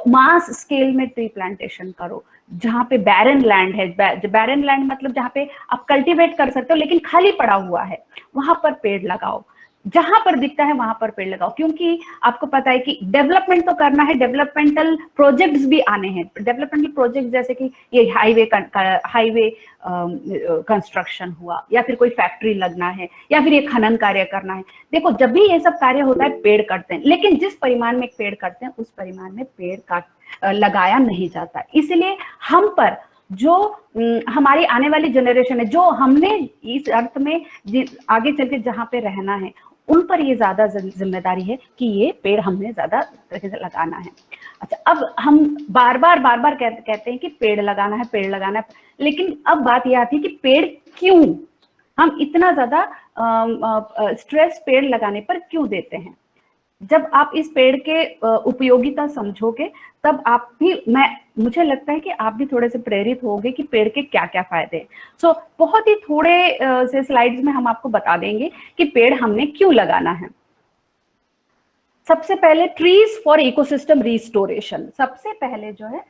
मास स्केल में ट्री प्लांटेशन करो। जहाँ पे बैरन लैंड है, बैरन लैंड मतलब जहाँ पे आप कल्टीवेट कर सकते हो लेकिन खाली पड़ा हुआ है, वहां पर पेड़ लगाओ। जहां पर दिखता है वहां पर पेड़ लगाओ, क्योंकि आपको पता है कि डेवलपमेंट तो करना है, डेवलपमेंटल प्रोजेक्ट्स भी आने हैं। डेवलपमेंटल प्रोजेक्ट जैसे कि ये हाईवे कंस्ट्रक्शन हुआ, या फिर कोई फैक्ट्री लगना है, या फिर ये खनन कार्य करना है। देखो जब भी ये सब कार्य होता है पेड़ काटते हैं, लेकिन जिस परिमाण में पेड़ काटते हैं उस परिमाण में पेड़ लगाया नहीं जाता। इसलिए हम पर जो हमारी आने वाली जनरेशन है, जो हमने इस अर्थ में आगे चल के जहाँ पे रहना है, उन पर ये ज्यादा जिम्मेदारी है कि ये पेड़ हमने ज्यादा लगाना है। अच्छा, अब हम बार बार कहते हैं कि पेड़ लगाना है, पेड़ लगाना है, लेकिन अब बात ये आती है कि पेड़ क्यों, हम इतना ज्यादा स्ट्रेस पेड़ लगाने पर क्यों देते हैं। जब आप इस पेड़ के उपयोगिता समझोगे तब आप भी, मुझे लगता है कि आप भी थोड़े से प्रेरित होगे कि पेड़ के क्या क्या फायदे हैं। सो बहुत ही थोड़े से स्लाइड्स में हम आपको बता देंगे कि पेड़ हमने क्यों लगाना है। सबसे पहले ट्रीज फॉर इकोसिस्टम रिस्टोरेशन। सबसे पहले जो है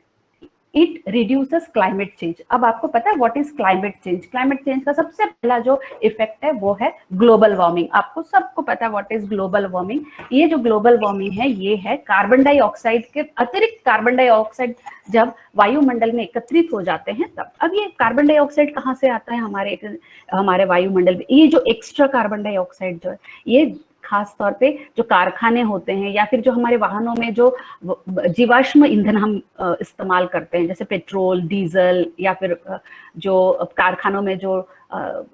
इट रिड्यूसेस क्लाइमेट चेंज। अब आपको पता है what is climate change. Climate change का सबसे पहला जो इफेक्ट है वो है ग्लोबल वार्मिंग। आपको सबको पता है व्हाट इज ग्लोबल वार्मिंग। ये जो ग्लोबल वार्मिंग है ये है कार्बन डाइऑक्साइड के अतिरिक्त कार्बन डाइऑक्साइड जब वायुमंडल में एकत्रित हो जाते हैं तब। अब ये कार्बन डाइऑक्साइड कहाँ से आता है हमारे वायुमंडल में। ये जो एक्स्ट्रा कार्बन डाइऑक्साइड जो है ये खास तौर पे जो कारखाने होते हैं या फिर जो हमारे वाहनों में जो जीवाश्म ईंधन हम इस्तेमाल करते हैं, जैसे पेट्रोल, डीजल, या फिर जो कारखानों में जो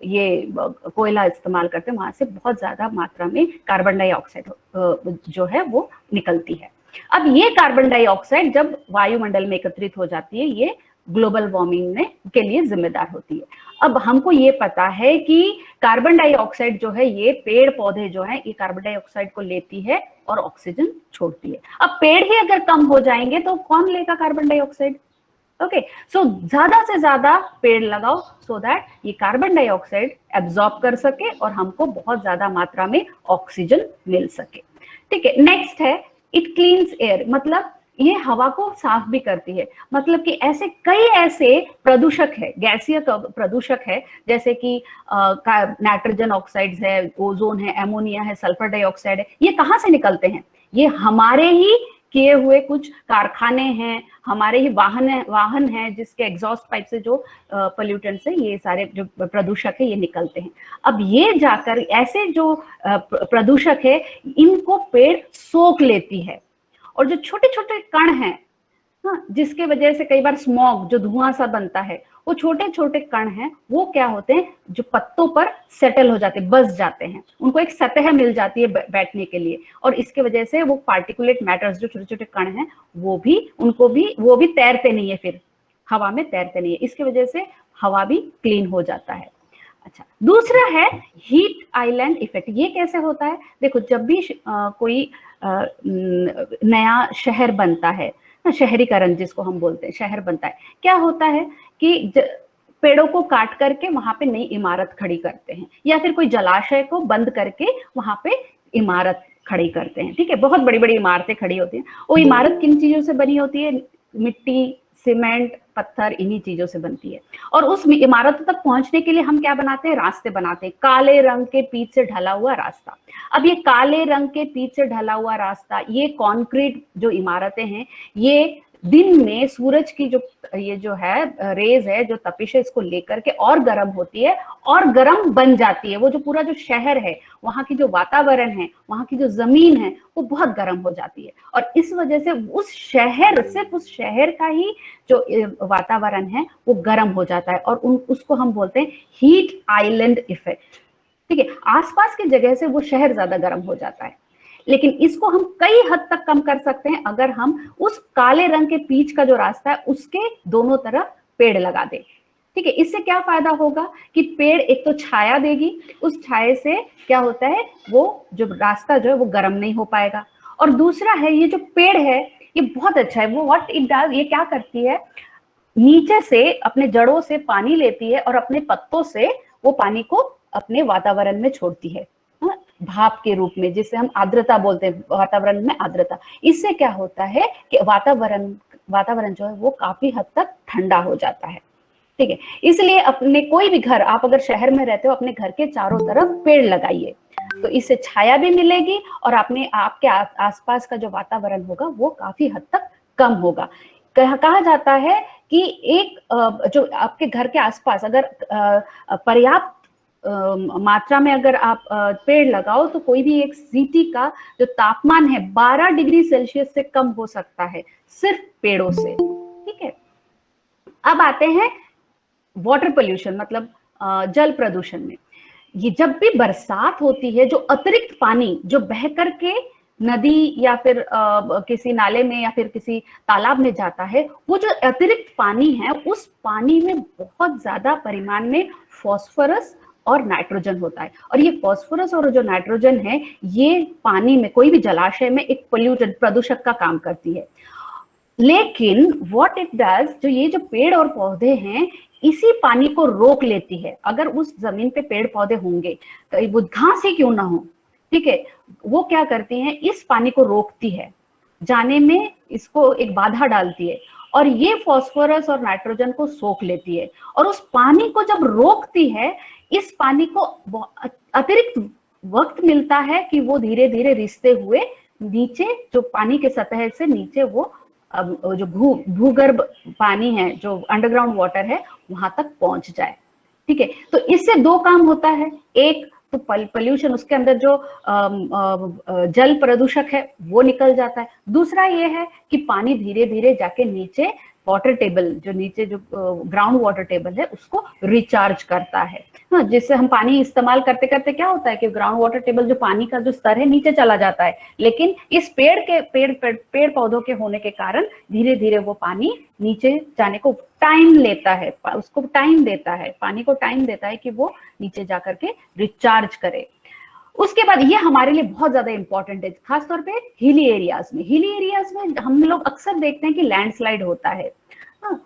ये कोयला इस्तेमाल करते हैं, वहां से बहुत ज्यादा मात्रा में कार्बन डाइऑक्साइड जो है वो निकलती है। अब ये कार्बन डाइऑक्साइड जब वायुमंडल में एकत्रित हो जाती है, ये ग्लोबल वार्मिंग के लिए जिम्मेदार होती है। अब हमको ये पता है कि कार्बन डाइऑक्साइड जो है ये पेड़ पौधे जो है ये कार्बन डाइऑक्साइड को लेती है और ऑक्सीजन छोड़ती है। अब पेड़ ही अगर कम हो जाएंगे तो कौन लेगा कार्बन डाइऑक्साइड। ओके, सो ज्यादा से ज्यादा पेड़ लगाओ सो दैट ये कार्बन डाइऑक्साइड एब्जॉर्ब कर सके और हमको बहुत ज्यादा मात्रा में ऑक्सीजन मिल सके। ठीक है, नेक्स्ट है इट क्लीन्स एयर। मतलब ये हवा को साफ भी करती है। मतलब कि कई ऐसे प्रदूषक है, गैसीय प्रदूषक है, जैसे कि नाइट्रोजन ऑक्साइड्स है, ओजोन है, एमोनिया है, सल्फर डाइऑक्साइड है। ये कहाँ से निकलते हैं? ये हमारे ही किए हुए कुछ कारखाने हैं, हमारे ही वाहन हैं जिसके एग्जॉस्ट पाइप से जो पोल्यूटेंट्स है, ये सारे जो प्रदूषक है ये निकलते हैं। अब ये जाकर ऐसे जो प्रदूषक है इनको पेड़ सोख लेती है, और जो छोटे छोटे कण हैं, हाँ, जिसके वजह से कई बार स्मॉग जो धुआं सा बनता है, वो छोटे छोटे कण हैं, वो क्या होते हैं जो पत्तों पर सेटल हो जाते हैं, बस जाते हैं, उनको एक सतह मिल जाती है बैठने के लिए, और इसके वजह से वो पार्टिकुलेट मैटर्स जो छोटे छोटे कण हैं वो भी तैरते नहीं है, फिर हवा में तैरते नहीं है। इसकी वजह से हवा भी क्लीन हो जाता है। अच्छा, दूसरा है हीट आइलैंड इफेक्ट। ये कैसे होता है? देखो, जब भी कोई नया शहर बनता है, शहरीकरण जिसको हम बोलते हैं, शहर बनता है, क्या होता है कि पेड़ों को काट करके वहां पे नई इमारत खड़ी करते हैं, या फिर कोई जलाशय को बंद करके वहां पे इमारत खड़ी करते हैं। ठीक है, बहुत बड़ी बड़ी इमारतें खड़ी होती हैं। वो इमारत किन चीजों से बनी होती है? मिट्टी, सीमेंट, पत्थर, इन्हीं चीजों से बनती है। और उस इमारत तक पहुंचने के लिए हम क्या बनाते हैं? रास्ते बनाते हैं, काले रंग के पीच से ढला हुआ रास्ता। अब ये काले रंग के पीच से ढला हुआ रास्ता, ये कंक्रीट जो इमारतें हैं, ये दिन में सूरज की जो ये जो है रेज है, जो तपिश है, इसको लेकर के और गर्म होती है और गर्म बन जाती है। वो जो पूरा जो शहर है, वहां की जो वातावरण है, वहां की जो जमीन है, वो बहुत गर्म हो जाती है। और इस वजह से उस शहर, सिर्फ उस शहर का ही जो वातावरण है वो गर्म हो जाता है, और उसको हम बोलते हैं हीट आइलैंड इफेक्ट। ठीक है, आसपास की जगह से वो शहर ज्यादा गर्म हो जाता है। लेकिन इसको हम कई हद तक कम कर सकते हैं अगर हम उस काले रंग के पीच का जो रास्ता है उसके दोनों तरफ पेड़ लगा दें। ठीक है, इससे क्या फायदा होगा कि पेड़ एक तो छाया देगी, उस छाया से क्या होता है, वो जो रास्ता जो है वो गर्म नहीं हो पाएगा। और दूसरा है, ये जो पेड़ है ये बहुत अच्छा है, वो व्हाट इट डज, ये क्या करती है, नीचे से अपने जड़ों से पानी लेती है और अपने पत्तों से वो पानी को अपने वातावरण में छोड़ती है, भाप के रूप में, जिसे हम आर्द्रता बोलते हैं, वातावरण में आर्द्रता। इससे क्या होता है कि वातावरण जो है वो काफी हद तक ठंडा हो जाता है। ठीक है, इसलिए अपने कोई भी घर, आप अगर शहर में रहते हो, अपने घर के चारों तरफ पेड़ लगाइए, तो इससे छाया भी मिलेगी और आपके आसपास का जो वातावरण होगा वो काफी हद तक कम होगा। कहा जाता है कि एक जो आपके घर के आसपास अगर पर्याप्त मात्रा में अगर आप पेड़ लगाओ तो कोई भी एक सिटी का जो तापमान है 12 डिग्री सेल्सियस से कम हो सकता है, सिर्फ पेड़ों से। ठीक है, अब आते हैं वाटर पोल्यूशन, मतलब जल प्रदूषण में। ये जब भी बरसात होती है, जो अतिरिक्त पानी जो बह करके नदी या फिर किसी नाले में या फिर किसी तालाब में जाता है, वो जो अतिरिक्त पानी है, उस पानी में बहुत ज्यादा परिमाण में फास्फोरस और नाइट्रोजन होता है। और ये फास्फोरस और जो नाइट्रोजन है, ये पानी में, कोई भी जलाशय में एक पोल्यूटेंट, प्रदूषक का काम करती है। लेकिन व्हाट इट डज, जो ये जो पेड़ और पौधे हैं, इसी पानी को रोक लेती है। अगर उस जमीन पे पेड़ पौधे होंगे, तो वो घास ही क्यों ना हो, ठीक है, वो क्या करती हैं, इस पानी को रोकती है जाने में, इसको एक बाधा डालती है, और ये फास्फोरस और नाइट्रोजन को सोख लेती है। और उस पानी को जब रोकती है, इस पानी को अतिरिक्त वक्त मिलता है कि वो धीरे धीरे रिसते हुए नीचे, जो पानी के सतह से नीचे, वो जो भूगर्भ पानी है, जो अंडरग्राउंड वाटर है, वहां तक पहुंच जाए। ठीक है, तो इससे दो काम होता है, एक तो पोल्यूशन, उसके अंदर जो जल प्रदूषक है वो निकल जाता है। दूसरा ये है कि पानी धीरे धीरे जाके नीचे वाटर टेबल, जो नीचे जो ग्राउंड वाटर टेबल है, उसको रिचार्ज करता है। हाँ, जिससे हम पानी इस्तेमाल करते करते क्या होता है कि ग्राउंड वाटर टेबल, जो पानी का जो स्तर है, नीचे चला जाता है। लेकिन इस पेड़ पौधों के होने के कारण धीरे धीरे वो पानी नीचे जाने को टाइम लेता है, उसको टाइम देता है, पानी को टाइम देता है कि वो नीचे जाकर के रिचार्ज करे। उसके बाद ये हमारे लिए बहुत ज्यादा इंपॉर्टेंट है, खासतौर पे हिली एरियाज में। हिली एरियाज में हम लोग अक्सर देखते हैं कि लैंडस्लाइड होता है। हाँ,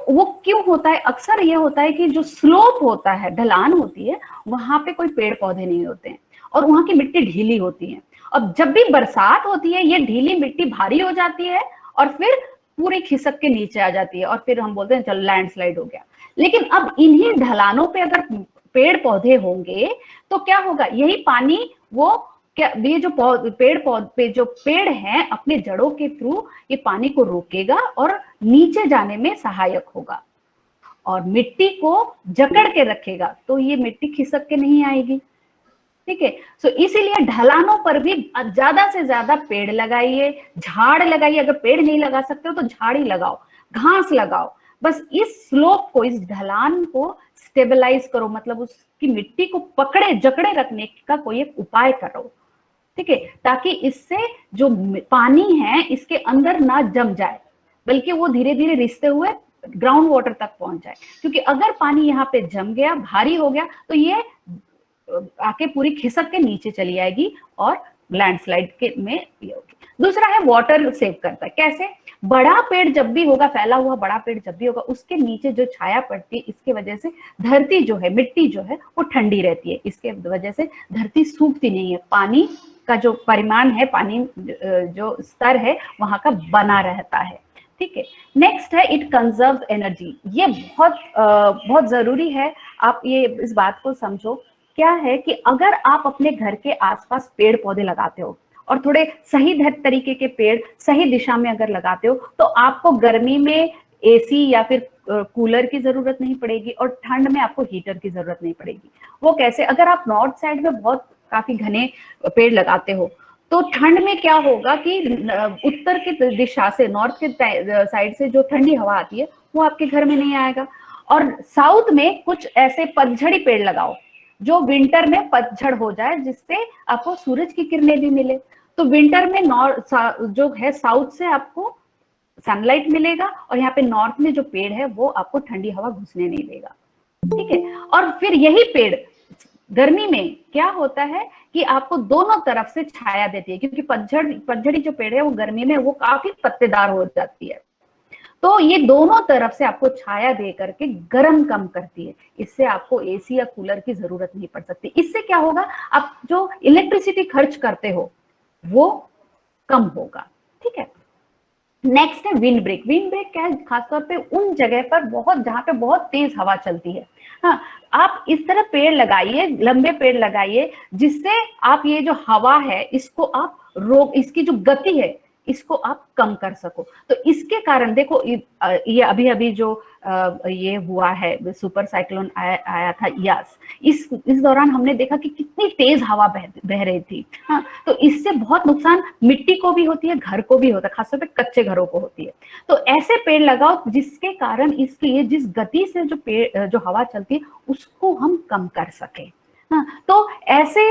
वो क्यों होता है? अक्सर ये होता है कि जो स्लोप होता है, ढलान होती है, वहां पे कोई पेड़ पौधे नहीं होते हैं और वहां की मिट्टी ढीली होती है। अब जब भी बरसात होती है, ये ढीली मिट्टी भारी हो जाती है और फिर पूरी खिसक के नीचे आ जाती है, और फिर हम बोलते हैं चल लैंडस्लाइड हो गया। लेकिन अब इन्हीं ढलानों पे अगर पेड़ पौधे होंगे तो क्या होगा, यही पानी वो क्या, ये जो पेड़ हैं, अपने जड़ों के थ्रू ये पानी को रोकेगा और नीचे जाने में सहायक होगा और मिट्टी को जकड़ के रखेगा, तो ये मिट्टी खिसक के नहीं आएगी। ठीक है, सो इसीलिए ढलानों पर भी ज्यादा से ज्यादा पेड़ लगाइए, झाड़ लगाइए। अगर पेड़ नहीं लगा सकते हो तो झाड़ ही लगाओ, घास लगाओ। बस इस स्लोप को, इस ढलान को स्टेबलाइज करो, मतलब उसकी मिट्टी को पकड़े जकड़े रखने का कोई एक उपाय करो। ठीक है, ताकि इससे जो पानी है इसके अंदर ना जम जाए, बल्कि वो धीरे धीरे रिसते हुए ग्राउंड वाटर तक पहुंच जाए। क्योंकि अगर पानी यहाँ पे जम गया, भारी हो गया, तो ये आके पूरी खिसक के नीचे चली आएगी और लैंडस्लाइड के में ये होगी। दूसरा है वाटर सेव करता है। कैसे? बड़ा पेड़ जब भी होगा, फैला हुआ बड़ा पेड़ जब भी होगा, उसके नीचे जो छाया पड़ती है, इसके वजह से धरती जो है, मिट्टी जो है, वो ठंडी रहती है। इसके वजह से धरती सूखती नहीं है, पानी का जो परिमाण है, पानी जो स्तर है वहां का बना रहता है। ठीक है, नेक्स्ट है इट कंजर्व्स एनर्जी। ये बहुत जरूरी है, आप ये इस बात को समझो। क्या है कि अगर आप अपने घर के आसपास पेड़ पौधे लगाते हो और थोड़े सही तरीके के पेड़ सही दिशा में अगर लगाते हो तो आपको गर्मी में एसी या फिर कूलर की जरूरत नहीं पड़ेगी और ठंड में आपको हीटर की जरूरत नहीं पड़ेगी। वो कैसे? अगर आप नॉर्थ साइड में बहुत काफी घने पेड़ लगाते हो तो ठंड में क्या होगा कि उत्तर की दिशा से, नॉर्थ के साइड से जो ठंडी हवा आती है वो आपके घर में नहीं आएगा। और साउथ में कुछ ऐसे पतझड़ी पेड़ लगाओ जो विंटर में पतझड़ हो जाए, जिससे आपको सूरज की किरणें भी मिले। तो विंटर में नॉर्थ जो है साउथ से आपको सनलाइट मिलेगा और यहाँ पे नॉर्थ में जो पेड़ है वो आपको ठंडी हवा घुसने नहीं देगा। ठीक है। और फिर यही पेड़ गर्मी में क्या होता है कि आपको दोनों तरफ से छाया देती है, क्योंकि पतझड़ी जो पेड़ है वो गर्मी में वो काफी पत्तेदार हो जाती है, तो ये दोनों तरफ से आपको छाया दे करके गर्म कम करती है। इससे आपको एसी या कूलर की जरूरत नहीं पड़ सकती। इससे क्या होगा, आप जो इलेक्ट्रिसिटी खर्च करते हो वो कम होगा। ठीक है। नेक्स्ट है विंड ब्रेक। विंड ब्रेक क्या है? खासतौर पे उन जगह पर जहां पे बहुत तेज हवा चलती है। हाँ, आप इस तरह पेड़ लगाइए, लंबे पेड़ लगाइए, जिससे आप ये जो हवा है इसको आप इसकी जो गति है इसको आप कम कर सको। तो इसके कारण देखो ये अभी जो ये हुआ है, सुपर साइक्लोन आया था यास, इस दौरान हमने देखा कि कितनी तेज हवा बह रही थी। हाँ, तो इससे बहुत नुकसान मिट्टी को भी होती है, घर को भी होता है, खासतौर पे कच्चे घरों को होती है। तो ऐसे पेड़ लगाओ जिसके कारण इसकी ये जिस गति से जो हवा चलती है उसको हम कम कर सके। हाँ, तो ऐसे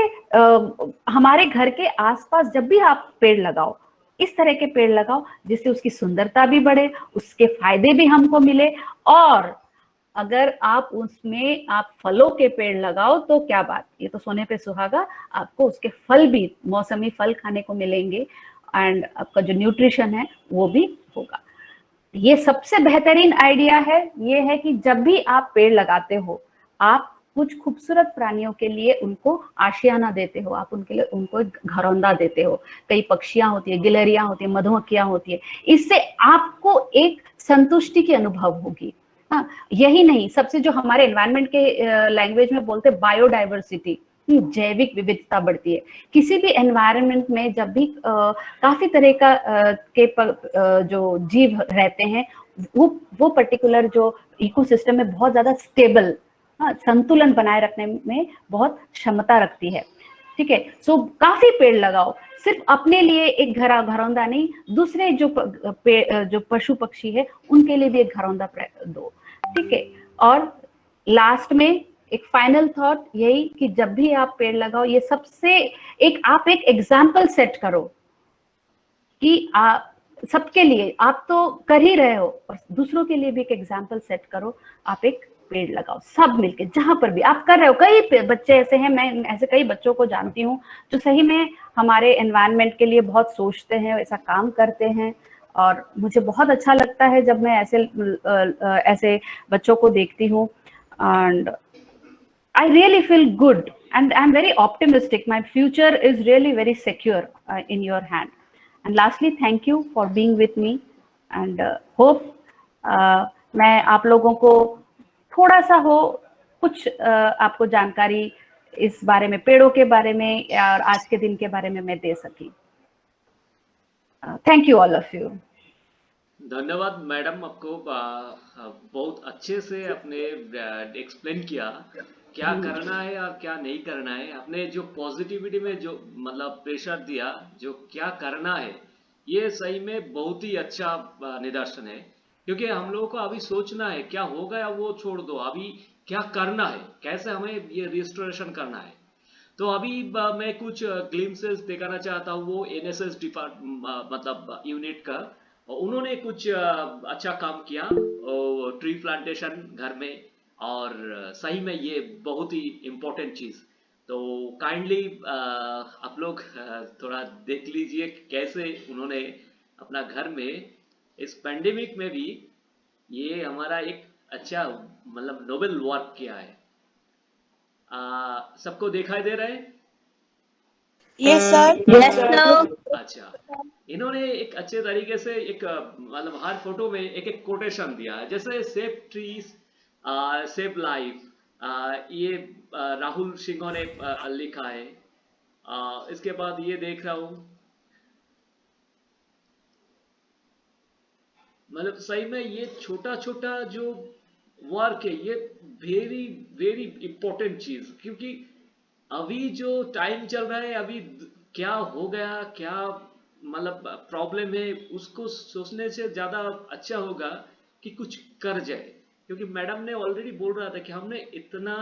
हमारे घर के आसपास जब भी आप पेड़ लगाओ, इस तरह के पेड़ लगाओ जिससे उसकी सुंदरता भी बढ़े, उसके फायदे भी हमको मिले। और अगर आप उसमें आप फलों के पेड़ लगाओ तो क्या बात, ये तो सोने पे सुहागा, आपको उसके फल भी, मौसमी फल खाने को मिलेंगे एंड आपका जो न्यूट्रिशन है वो भी होगा। ये सबसे बेहतरीन आइडिया है, ये है कि जब भी आप पेड़ लगाते हो आप कुछ खूबसूरत प्राणियों के लिए उनको आशियाना देते हो, आप उनके लिए उनको घरौंदा देते हो। कई पक्षियां होती है, गिलहरियां होती है, मधुमक्खियां होती है, इससे आपको एक संतुष्टि की अनुभव होगी। हाँ, यही नहीं, सबसे जो हमारे एनवायरनमेंट के लैंग्वेज में बोलते बायोडाइवर्सिटी, जैविक विविधता बढ़ती है। किसी भी एनवायरनमेंट में जब भी काफी तरह का जो जीव रहते हैं वो पर्टिकुलर जो इकोसिस्टम में बहुत ज्यादा स्टेबल, संतुलन बनाए रखने में बहुत क्षमता रखती है। ठीक है। सो काफी पेड़ लगाओ, सिर्फ अपने लिए एक घरौंदा नहीं, दूसरे जो पशु पक्षी है उनके लिए भी एक घरौंदा दो। ठीक है। और लास्ट में एक फाइनल थॉट यही कि जब भी आप पेड़ लगाओ, ये सबसे आप एक एग्जाम्पल सेट करो कि आप सबके लिए, आप तो कर ही रहे हो और दूसरों के लिए भी एक एग्जाम्पल सेट करो। आप एक पेड़ लगाओ, सब मिलके, जहां पर भी आप कर रहे हो। कई बच्चे ऐसे हैं, मैं ऐसे कई बच्चों को जानती हूँ जो सही में हमारे एनवायरनमेंट के लिए बहुत सोचते हैं, ऐसा काम करते हैं, और मुझे बहुत अच्छा लगता है जब मैं ऐसे बच्चों को देखती हूँ। And I really feel good and I'm very optimistic. My future is really very secure in your hand. And lastly, thank you for being with me and hope मैं आप लोगों को थोड़ा सा हो कुछ आपको जानकारी इस बारे में, पेड़ों के बारे में और आज के दिन के बारे में मैं दे सकी। Thank you all of you. धन्यवाद मैडम, आपको बहुत अच्छे से आपने एक्सप्लेन किया क्या करना है और क्या नहीं करना है। आपने जो पॉजिटिविटी में जो मतलब प्रेशर दिया, जो क्या करना है, ये सही में बहुत ही अच्छा निदर्शन है। क्योंकि हम लोगों को अभी सोचना है, क्या हो गया वो छोड़ दो, अभी क्या करना है, कैसे हमें ये रिस्टोरेशन करना है। तो अभी मैं कुछ ग्लिम्सेस दिखाना चाहता हूँ, वो एनएसएस मतलब यूनिट का, उन्होंने कुछ अच्छा काम किया, ट्री प्लांटेशन घर में, और सही में ये बहुत ही इम्पोर्टेंट चीज। तो काइंडली आप लोग थोड़ा देख लीजिए कैसे उन्होंने अपना घर में इस पेंडेमिक में भी ये हमारा एक अच्छा मतलब नोबेल वर्क किया है। सबको दिखाई दे रहा है? Yes, sir. Yes, sir. अच्छा, इन्होंने एक अच्छे तरीके से एक मतलब हर फोटो में एक एक कोटेशन दिया है, जैसे सेव ट्रीज, सेव लाइफ, ये राहुल सिंह ने लिखा है। इसके बाद ये देख रहा हूँ मतलब सही में ये छोटा छोटा जो वर्क है ये वेरी वेरी इंपॉर्टेंट चीज, क्योंकि अभी जो टाइम चल रहा है, अभी क्या हो गया, क्या मतलब प्रॉब्लम है, उसको सोचने से ज्यादा अच्छा होगा कि कुछ कर जाए। क्योंकि मैडम ने ऑलरेडी बोल रहा था कि हमने इतना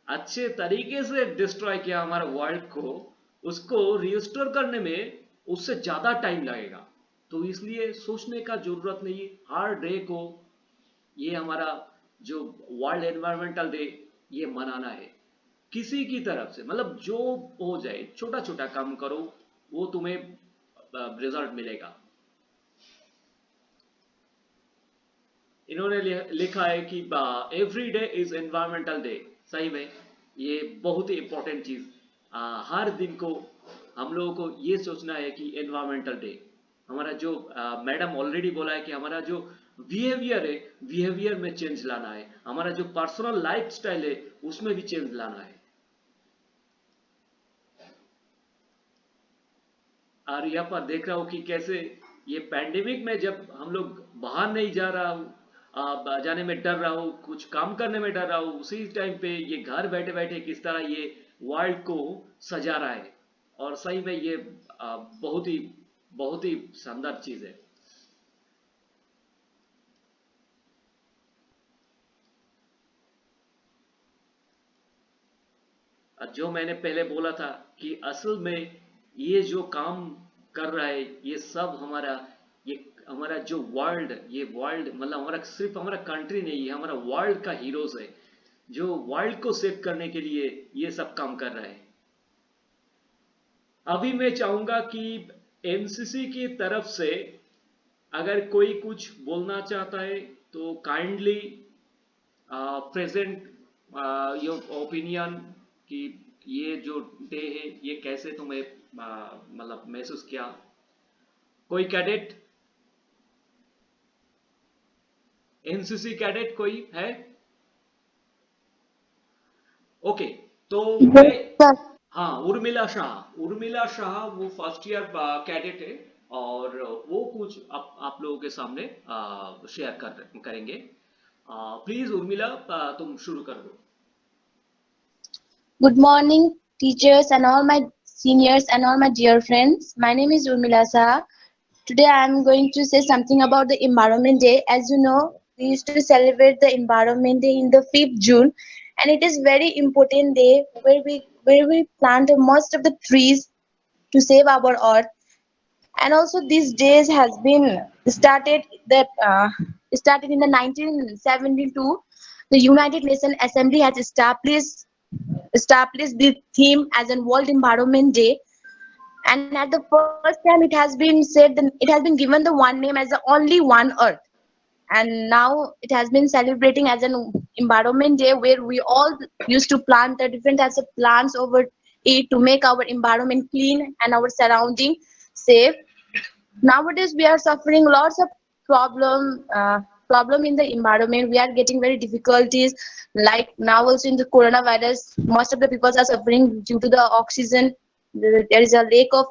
अच्छे तरीके से डिस्ट्रॉय किया हमारे वर्ल्ड को, उसको रिस्टोर करने में उससे ज्यादा टाइम लगेगा। तो इसलिए सोचने का जरूरत नहीं, हर डे को ये हमारा जो वर्ल्ड एनवायरमेंटल डे ये मनाना है किसी की तरफ से, मतलब जो हो जाए, छोटा छोटा काम करो, वो तुम्हें रिजल्ट मिलेगा। इन्होंने लिखा है कि every day is environmental day. सही में ये बहुत ही इंपॉर्टेंट चीज, हर दिन को हम लोगों को ये सोचना है कि एनवायरमेंटल डे हमारा जो मैडम ऑलरेडी बोला है कि हमारा जो बिहेवियर है, बिहेवियर में चेंज लाना है, हमारा जो पर्सनल लाइफ स्टाइल है उसमें भी चेंज लाना है। और यहाँ पर देख रहा हूँ कि कैसे ये पैंडेमिक में जब हम लोग बाहर नहीं जा रहा हूँ, जाने में डर रहा हूँ, कुछ काम करने में डर रहा हूँ, उसी टाइम पे ये घर बैठे बैठे किस तरह ये वर्ल्ड को सजा रहा है। और सही में ये बहुत ही शानदार चीज है। जो मैंने पहले बोला था कि असल में ये जो काम कर रहा है ये सब ये हमारा जो वर्ल्ड, ये वर्ल्ड मतलब हमारा सिर्फ हमारा कंट्री नहीं है, हमारा वर्ल्ड का हीरोज है जो वर्ल्ड को सेव करने के लिए ये सब काम कर रहा है। अभी मैं चाहूंगा कि एनसीसी की तरफ से अगर कोई कुछ बोलना चाहता है तो काइंडली प्रेजेंट योर ओपिनियन कि ये जो डे है ये कैसे तुम्हें मतलब महसूस किया। कोई कैडेट, एनसीसी कैडेट कोई है? ओके, तो मैं, हाँ, उर्मिला शाह वो फर्स्ट ईयर कैडेट है और वो कुछ आप लोगों के सामने शेयर करेंगे। प्लीज उर्मिला, तुम शुरू कर दो। Good morning, teachers and all my seniors and all my dear friends. My name is Urmila Saha. Today I am going to say something about the Environment Day. As you know, we used to celebrate the Environment Day in the 5th June, and it is very important day where we plant most of the trees to save our earth. And also these days has been started in the 1972. The United Nations Assembly has established the theme as a World Environment Day, and at the first time it has been said that it has been given the one name as the only one Earth, and now it has been celebrating as an Environment Day where we all used to plant the different types of plants over it to make our environment clean and our surrounding safe. Nowadays we are suffering lots of problem in the environment. We are getting very difficulties, like now also in the coronavirus most of the people are suffering due to the oxygen. There is a lack of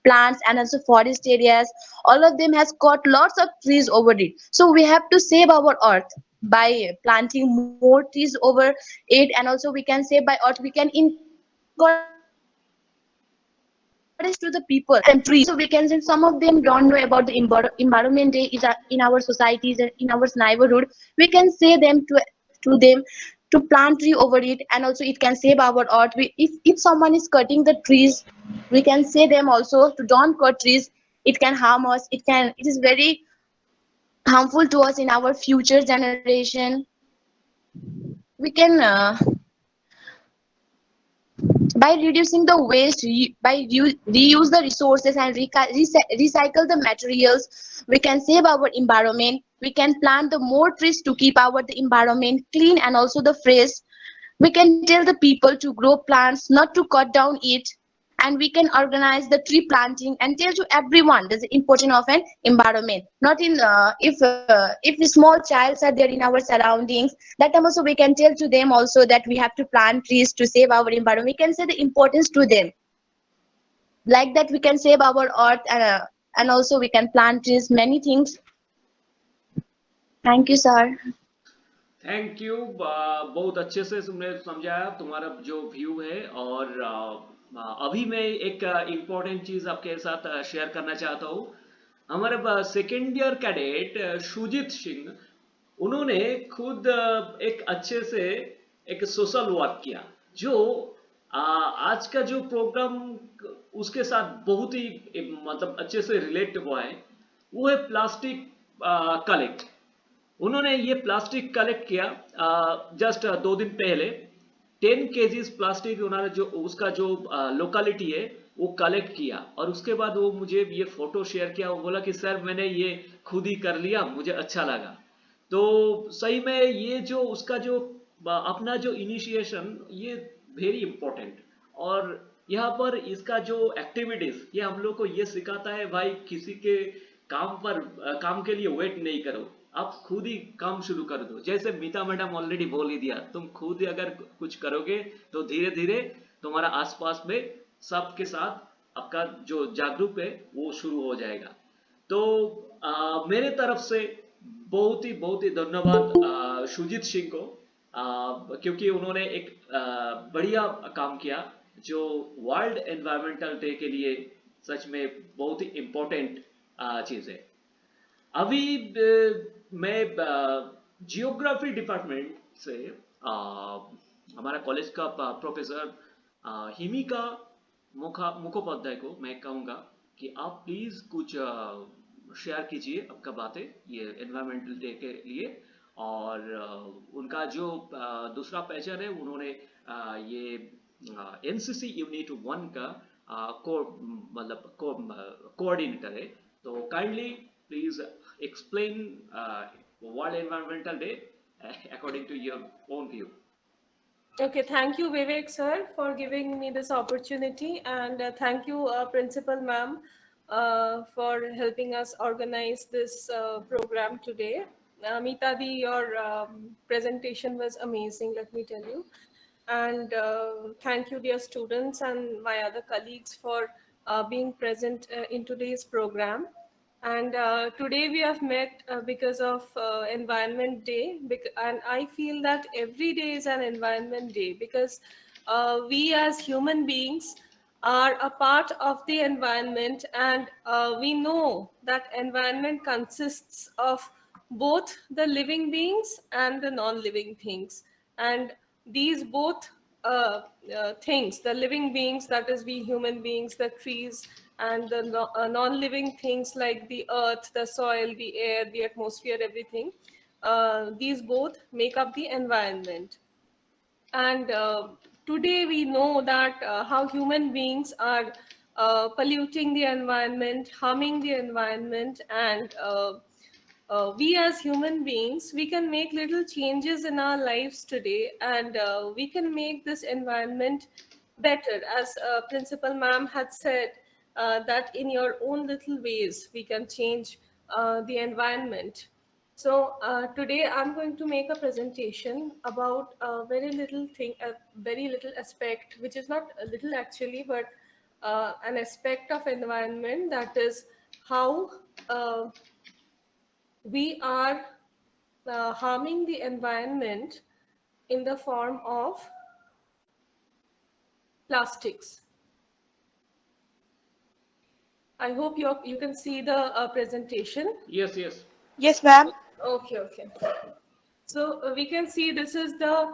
plants and also forest areas. All of them has got lots of trees over it, so we have to save our earth by planting more trees over it. And also we can save by earth, we can encourage to the people and trees. So we can say some of them don't know about the environment day is in our societies and in our neighborhood. We can say to them to plant tree over it, and also it can save our earth. If someone is cutting the trees, we can say them also to don't cut trees. It can harm us. It is very harmful to us in our future generation. We can by reducing the waste, reuse the resources and recycle the materials, we can save our environment. We can plant the more trees to keep our the environment clean and also the fresh. We can tell the people to grow plants, not to cut down it. And we can organize the tree planting and tell to everyone the importance of an environment. Not in if the small childs are there in our surroundings, that time also we can tell to them also that we have to plant trees to save our environment. We can say the importance to them, like that we can save our earth, and also we can plant trees, many things. Thank you, sir. Thank you, बहुत अच्छे से तुमने समझाया तुम्हारा जो view है। और अभी मैं एक इम्पोर्टेंट चीज आपके साथ शेयर करना चाहता हूँ। हमारे second year cadet Shoojit Singh, उन्होंने खुद एक अच्छे से एक सोशल वर्क किया, जो आज का जो प्रोग्राम उसके साथ बहुत ही मतलब अच्छे से रिलेट हुआ है। वो है प्लास्टिक कलेक्ट। उन्होंने ये प्लास्टिक कलेक्ट किया जस्ट 2 दिन पहले। 10 kgs प्लास्टिक उन्होंने जो उसका जो लोकेलिटी है वो कलेक्ट किया, और उसके बाद वो मुझे ये फोटो शेयर किया। वो बोला कि सर मैंने ये खुद ही कर लिया, मुझे अच्छा लगा। तो सही में ये जो उसका जो अपना जो इनिशिएशन, ये वेरी इंपॉर्टेंट। और यहाँ पर इसका जो एक्टिविटीज, ये हम लोग को ये सिखाता है भाई, किसी के काम पर काम के लिए वेट नहीं करो, आप खुद ही काम शुरू कर दो। जैसे मीता मैडम ऑलरेडी बोल ही दिया, तुम खुद ही अगर कुछ करोगे तो धीरे धीरे तुम्हारा आसपास में सबके साथ आपका जो जागरूक है वो शुरू हो जाएगा। तो मेरे तरफ से बहुत ही धन्यवाद शुजित सिंह को, क्योंकि उन्होंने एक बढ़िया काम किया, जो वर्ल्ड एनवायरमेंटल डे के लिए सच में बहुत ही इम्पोर्टेंट चीज है। अभी मैं जियोग्राफी डिपार्टमेंट से हमारा कॉलेज का प्रोफेसर हिमिका मुखोपाध्याय को मैं कहूँगा कि आप प्लीज कुछ शेयर कीजिए आपका बातें ये एनवायरमेंटल डे के लिए। और उनका जो दूसरा पैशन है, उन्होंने ये एनसीसी यूनिट 1 का मतलब कोऑर्डिनेटर है। तो kindly please explain World Environmental Day according to your own view. Okay, thank you, Vivek sir, for giving me this opportunity, and thank you, Principal Ma'am, for helping us organize this program today. Meeta Di, your presentation was amazing, let me tell you. And thank you, dear students and my other colleagues, for being present in today's program. And today we have met because of Environment Day, and I feel that every day is an Environment Day, because we as human beings are a part of the environment, and we know that environment consists of both the living beings and the non-living things. And these both things, the living beings, that is we human beings, the trees, and the non-living things like the earth, the soil, the air, the atmosphere, everything, these both make up the environment. And today we know that how human beings are polluting the environment, harming the environment, and we as human beings, we can make little changes in our lives today, and we can make this environment better. As Principal Ma'am had said, that in your own little ways, we can change the environment. So today I'm going to make a presentation about a very little thing, a very little aspect, which is not a little actually, but an aspect of environment, that is how we are harming the environment in the form of plastics. I hope you can see the presentation. Yes, yes. Yes, ma'am. Okay. So we can see this is the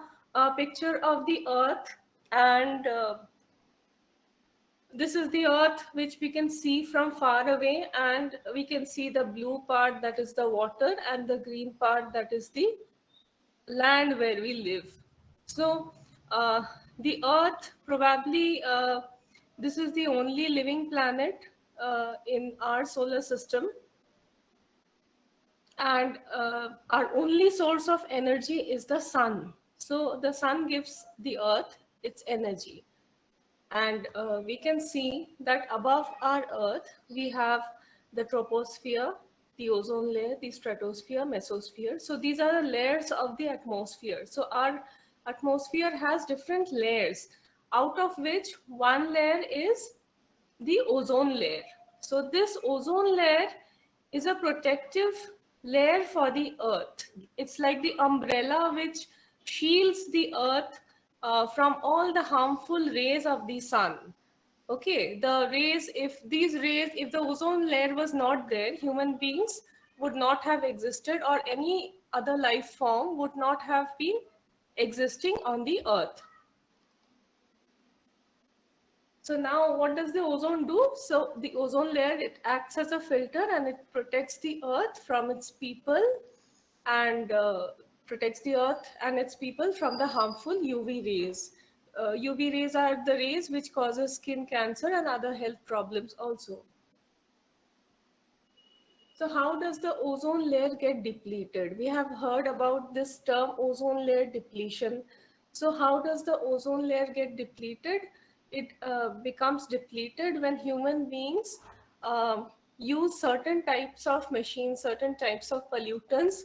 picture of the earth, and this is the earth which we can see from far away, and we can see the blue part, that is the water, and the green part, that is the land where we live. So the earth, probably this is the only living planet in our solar system, and our only source of energy is the sun. So the sun gives the earth its energy. And we can see that above our earth, we have the troposphere, the ozone layer, the stratosphere, mesosphere. So these are the layers of the atmosphere. So our atmosphere has different layers, out of which one layer is the ozone layer. So this ozone layer is a protective layer for the earth. It's like the umbrella which shields the earth from all the harmful rays of the sun. Okay, the rays, if these rays, if the ozone layer was not there, human beings would not have existed, or any other life form would not have been existing on the earth. So now what does the ozone do? So the ozone layer, it acts as a filter and it protects the earth from its people, and protects the earth and its people from the harmful UV rays. UV rays are the rays which causes skin cancer and other health problems also. So how does the ozone layer get depleted? We have heard about this term ozone layer depletion. So how does the ozone layer get depleted? It becomes depleted when human beings use certain types of machines, certain types of pollutants,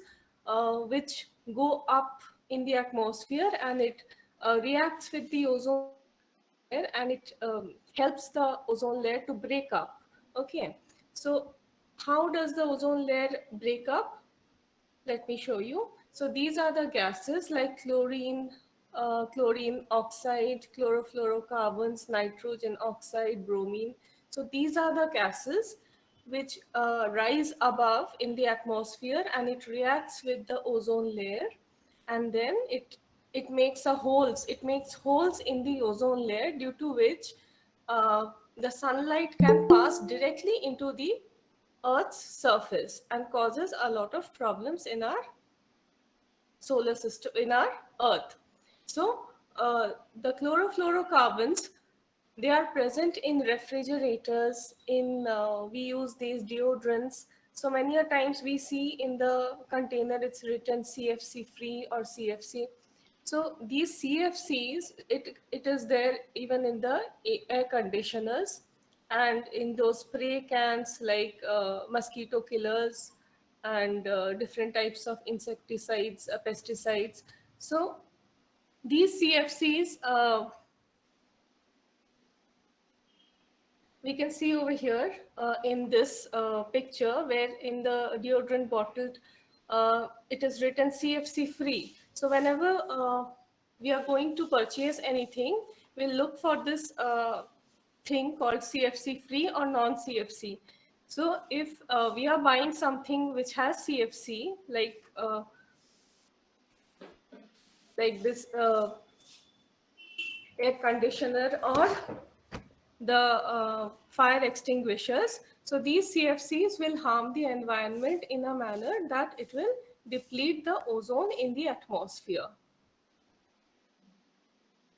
which go up in the atmosphere, and it reacts with the ozone layer, and it helps the ozone layer to break up. Okay, so how does the ozone layer break up? Let me show you. So these are the gases like chlorine, chlorine oxide, chlorofluorocarbons, nitrogen oxide, bromine. So these are the gases which rise above in the atmosphere, and it reacts with the ozone layer, and then it makes holes in the ozone layer, due to which the sunlight can pass directly into the Earth's surface and causes a lot of problems in our solar system, in our Earth. So the chlorofluorocarbons, they are present in refrigerators, in we use these deodorants. So many a times we see in the container it's written CFC free or CFC. So these CFCs, it is there even in the air conditioners and in those spray cans like mosquito killers and different types of insecticides, pesticides. So these CFCs, we can see over here in this picture, where in the deodorant bottle it is written CFC free. So whenever we are going to purchase anything, we'll look for this thing called CFC free or non-CFC. So if we are buying something which has CFC, like this air conditioner or the fire extinguishers. So these CFCs will harm the environment in a manner that it will deplete the ozone in the atmosphere.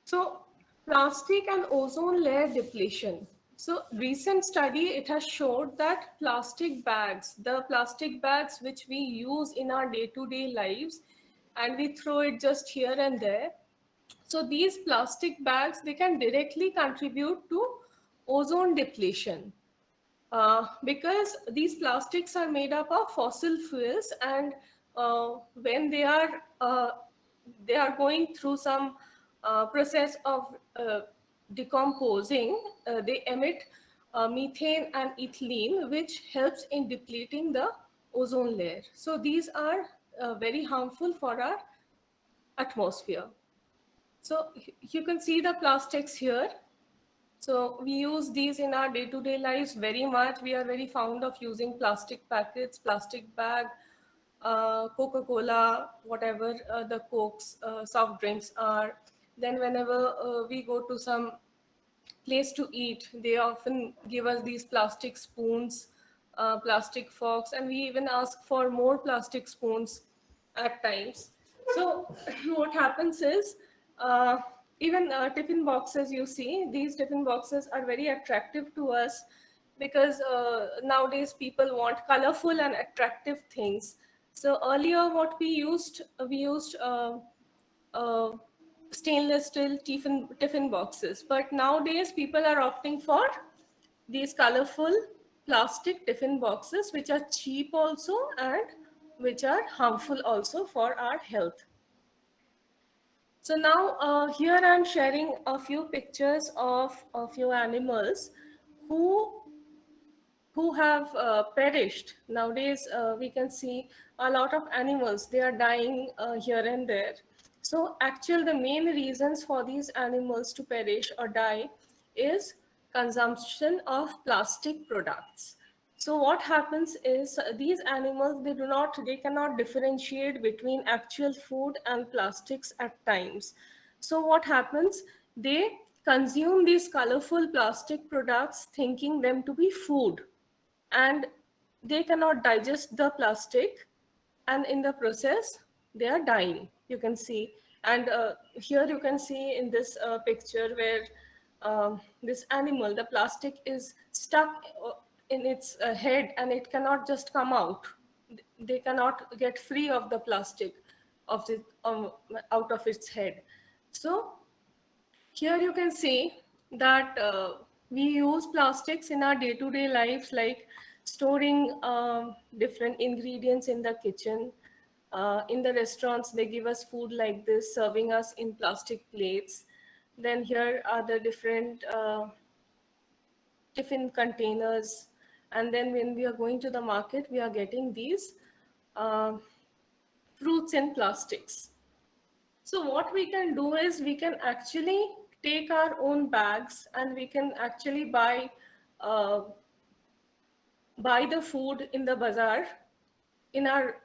So plastic and ozone layer depletion. So recent study, it has showed that the plastic bags which we use in our day-to-day lives, and we throw it just here and there. So these plastic bags, they can directly contribute to ozone depletion, because these plastics are made up of fossil fuels, and when they are going through some process of decomposing, they emit methane and ethylene, which helps in depleting the ozone layer. So these are very harmful for our atmosphere. So you can see the plastics here. So we use these in our day-to-day lives very much. We are very fond of using plastic packets, plastic bag, Coca-Cola, whatever the Cokes, soft drinks are. Then whenever we go to some place to eat, they often give us these plastic spoons, plastic forks, and we even ask for more plastic spoons at times. So what happens is, even tiffin boxes, you see, these tiffin boxes are very attractive to us, because nowadays people want colorful and attractive things. So earlier what we used uh, stainless steel tiffin boxes. But nowadays people are opting for these colorful plastic tiffin boxes, which are cheap also and which are harmful also for our health. So now here I'm sharing a few pictures of a few animals who who have perished. Nowadays, we can see a lot of animals, they are dying here and there. So actually the main reasons for these animals to perish or die is consumption of plastic products. So what happens is these animals, they cannot differentiate between actual food and plastics at times. So what happens? They consume these colorful plastic products thinking them to be food, and they cannot digest the plastic, and in the process they are dying, you can see. And here you can see in this picture where this animal, the plastic is stuck in its head and it cannot just come out. They cannot get free of the plastic of the out of its head. So here you can see that we use plastics in our day-to-day lives, like storing different ingredients in the kitchen. In the restaurants, they give us food like this, serving us in plastic plates. Then here are the different tiffin containers. And then when we are going to the market, we are getting these uh, fruits in plastics. So what we can do is we can actually take our own bags and we can actually uh, buy the food in the bazaar in our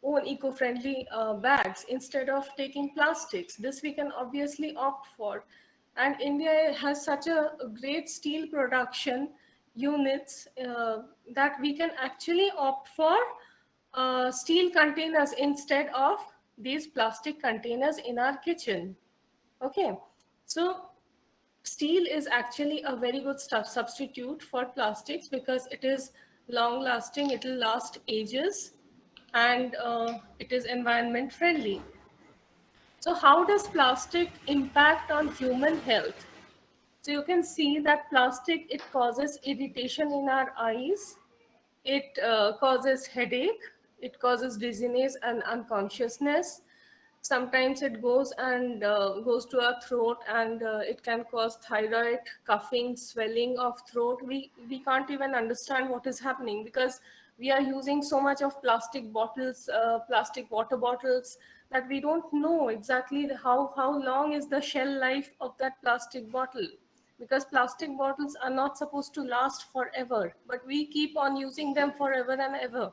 own eco-friendly bags instead of taking plastics. This we can obviously opt for. And India has such a great steel production units that we can actually opt for steel containers instead of these plastic containers in our kitchen. Okay, so steel is actually a very good substitute for plastics because it is long lasting, it will last ages, and it is environment friendly. So how does plastic impact on human health? So you can see that plastic, it causes irritation in our eyes, it causes headache, it causes dizziness and unconsciousness. Sometimes it goes to our throat, and it can cause thyroid, coughing, swelling of throat. We can't even understand what is happening because we are using so much of plastic bottles, plastic water bottles, that we don't know exactly how long is the shell life of that plastic bottle, because plastic bottles are not supposed to last forever, but we keep on using them forever and ever.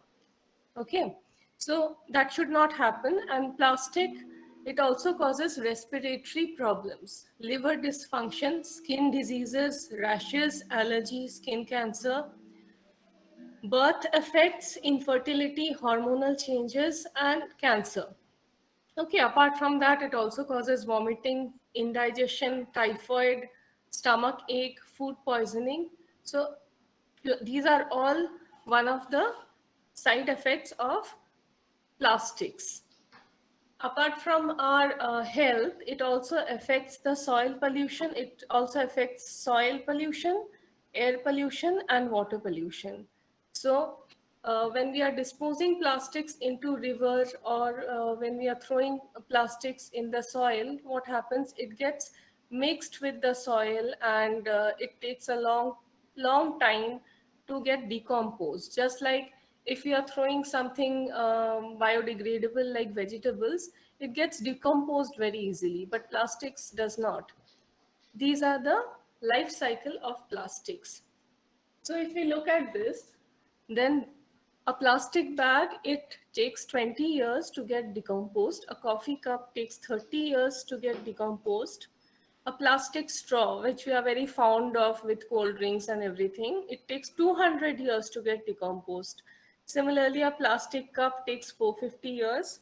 Okay, so that should not happen. And plastic, it also causes respiratory problems, liver dysfunction, skin diseases, rashes, allergies, skin cancer, birth effects, infertility, hormonal changes, and cancer. Okay, apart from that, it also causes vomiting, indigestion, typhoid, stomach ache, food poisoning. So these are all one of the side effects of plastics. Apart from our health, it also affects the soil pollution. It also affects soil pollution, air pollution, and water pollution. So when we are disposing plastics into river, or when we are throwing plastics in the soil, what happens? It gets mixed with the soil, and it takes a long time to get decomposed. Just like if you are throwing something biodegradable like vegetables, it gets decomposed very easily, but plastics does not. These are the life cycle of plastics. So if we look at this, then a plastic bag, it takes 20 years to get decomposed. A coffee cup takes 30 years to get decomposed. A plastic straw, which we are very fond of with cold drinks and everything, it takes 200 years to get decomposed. Similarly, a plastic cup takes 450 years,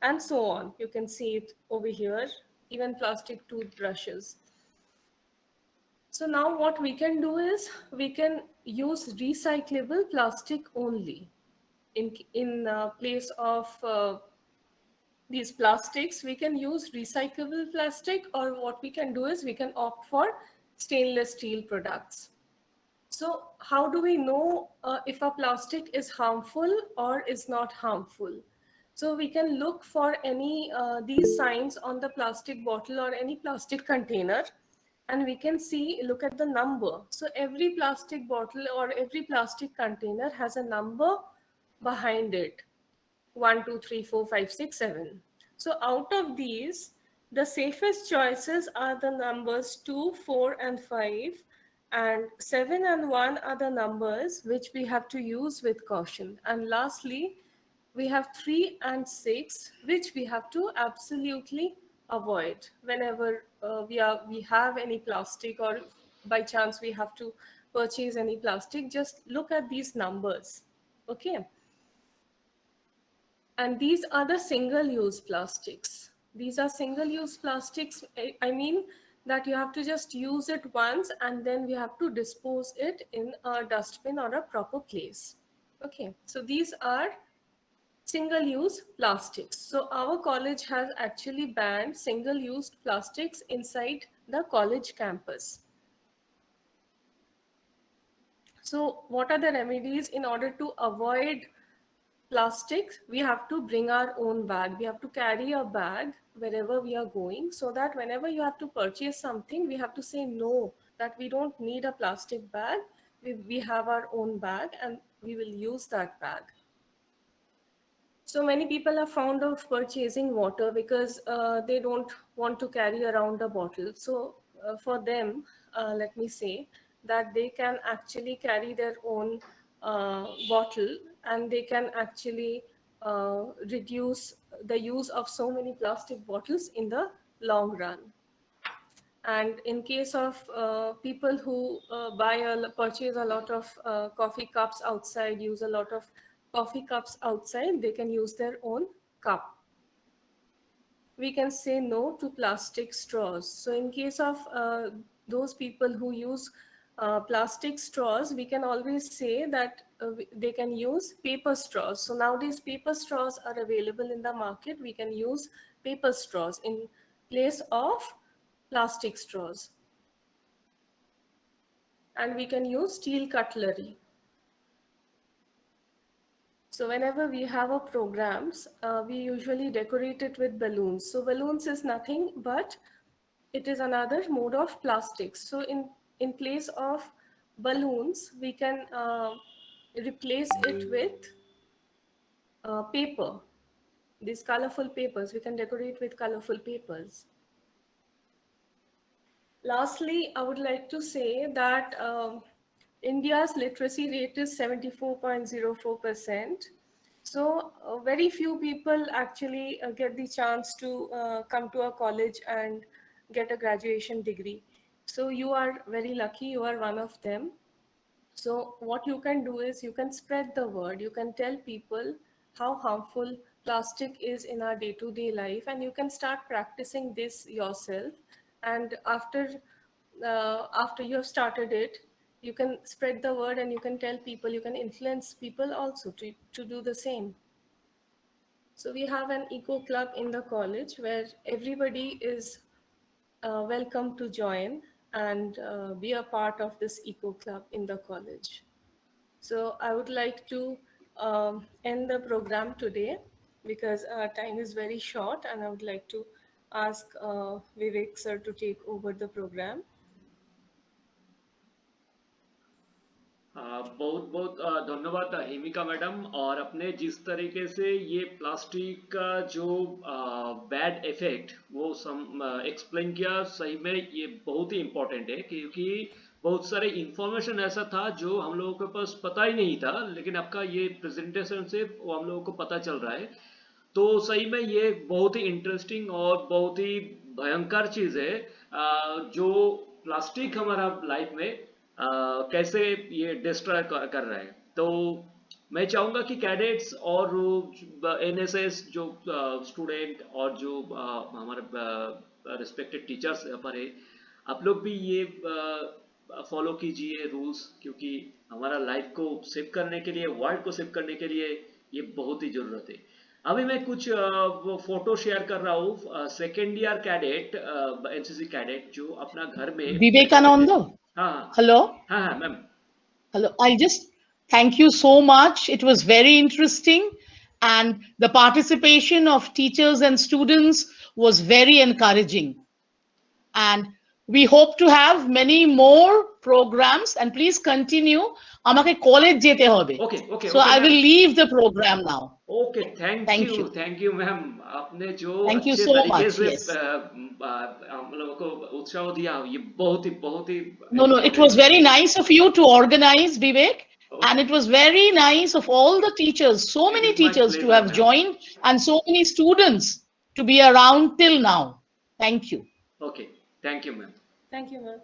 and so on. You can see it over here, even plastic toothbrushes. So now what we can do is we can use recyclable plastic only in place of these plastics. We can use recyclable plastic, or what we can do is we can opt for stainless steel products. So how do we know if a plastic is harmful or is not harmful? So we can look for any these signs on the plastic bottle or any plastic container. and we can see, look at the number. So every plastic bottle or every plastic container has a number behind it. 1, 2, 3, 4, 5, 6, 7. So out of these, the safest choices are the numbers 2, 4, and 5, and 7 and 1 are the numbers which we have to use with caution. And lastly, we have 3 and 6, which we have to absolutely avoid whenever we have any plastic, or by chance we have to purchase any plastic. Just look at these numbers, okay? And these are the single-use plastics. These are single-use plastics. I mean that you have to just use it once, and then we have to dispose it in a dustbin or a proper place. Okay, so these are single-use plastics. So our college has actually banned single-use plastics inside the college campus. So what are the remedies in order to avoid plastics? We have to bring our own bag. We have to carry a bag wherever we are going, so that whenever you have to purchase something, we have to say no, that we don't need a plastic bag. We have our own bag and we will use that bag. So many people are fond of purchasing water because they don't want to carry around a bottle. So for them, let me say that they can actually carry their own bottle, and they can actually reduce the use of so many plastic bottles in the long run. And in case of people who purchase a lot of coffee cups outside, use a lot of coffee cups outside, they can use their own cup. We can say no to plastic straws. So in case of those people who use plastic straws, we can always say that they can use paper straws. So nowadays paper straws are available in the market. We can use paper straws in place of plastic straws. And we can use steel cutlery. So whenever we have our programs, we usually decorate it with balloons. So balloons is nothing but it is another mode of plastics. So in place of balloons, we can replace it with paper. These colorful papers, we can decorate with colorful papers. Lastly, I would like to say that India's literacy rate is 74.04%. So very few people actually get the chance to come to a college and get a graduation degree. So you are very lucky, you are one of them. So what you can do is you can spread the word, you can tell people how harmful plastic is in our day-to-day life, and you can start practicing this yourself. And after you have started it, you can spread the word and you can tell people, you can influence people also to do the same. So we have an eco club in the college where everybody is welcome to join and be a part of this eco club in the college. So I would like to end the program today because our time is very short, and I would like to ask Vivek sir to take over the program. बहुत बहुत धन्यवाद Himika madam. और अपने जिस तरीके से ये plastic का जो बैड इफेक्ट वो एक्सप्लेन किया, सही में ये बहुत ही इम्पोर्टेंट है, क्योंकि बहुत सारे इंफॉर्मेशन ऐसा था जो हम लोगों के पास पता ही नहीं था, लेकिन आपका ये प्रेजेंटेशन से वो हम लोगों को पता चल रहा है। तो सही में ये बहुत ही इंटरेस्टिंग और बहुत ही भयंकर चीज़ है जो प्लास्टिक हमारा लाइफ में कैसे ये डिस्ट्रॉय कर रहा है। तो मैं चाहूँगा कि कैडेट्स और एनएसएस जो स्टूडेंट और जो हमारे रिस्पेक्टेड टीचर्स यहाँ पर है, आप लोग भी ये फॉलो कीजिए रूल्स, क्योंकि हमारा लाइफ को सेव करने के लिए, वर्ल्ड को सेव करने के लिए ये बहुत ही ज़रूरत है। अभी मैं कुछ फोटो शेयर कर रहा हूँ। Second year cadet, NCC cadet जो अपना घर में Vivekananda, hello. Ma'am. Hello. I'll just thank you so much. It was very interesting, and the participation of teachers and students was very encouraging. And we hope to have many more programs, and please continue. আমাকে college যেতে হবে, Okay, okay, so okay, I ma'am. will leave the program now. Okay, thank you ma'am. आपने जो Thank you अच्छे so तरीके much. से Yes. हम लोगों को उत्साह दिया, ये बहुत ही No, it was very nice of you to organize, Vivek, and it was very nice of all the teachers, so many It is my teachers to pleasure, have ma'am. joined, and so many students to be around till now. Thank you. Okay, thank you ma'am. Thank you, ma'am.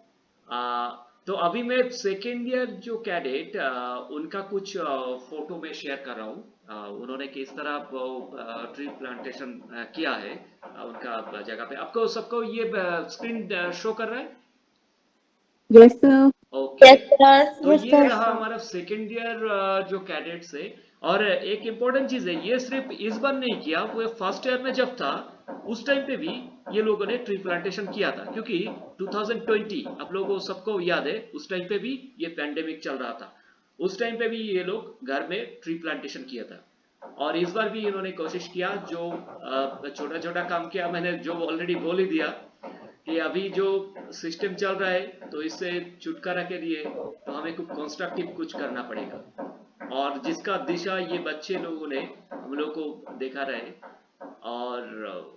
तो अभी मैं second year जो cadet उनका कुछ photo में share कर रहा हूँ। उन्होंने किस तरह ट्री प्लांटेशन किया है उनका जगह पे। आपको सबको ये स्क्रीन शो कर रहा है? Yes, sir. Okay, Yes, sir. तो Yes, ये sir. रहा हमारा सेकेंड ईयर जो कैडेट्स है। और एक इम्पोर्टेंट चीज है, ये सिर्फ इस बार नहीं किया, वो फर्स्ट ईयर में जब था उस टाइम पे भी ये लोगों ने ट्री प्लांटेशन किया था, क्योंकि 2020 आप लोगों को सबको याद है, उस टाइम पे भी ये पैंडेमिक चल रहा था। उस टाइम पे भी ये लोग घर में ट्री प्लांटेशन किया था। और इस बार भी इन्होंने कोशिश किया, जो छोटा छोटा काम किया मैंने जो ऑलरेडी बोल ही दिया कि अभी जो सिस्टम चल रहा है तो इससे छुटकारा के लिए तो हमें कुछ कंस्ट्रक्टिव कुछ करना पड़ेगा। और जिसका दिशा ये बच्चे लोगों ने हम लोग को देखा रहे, और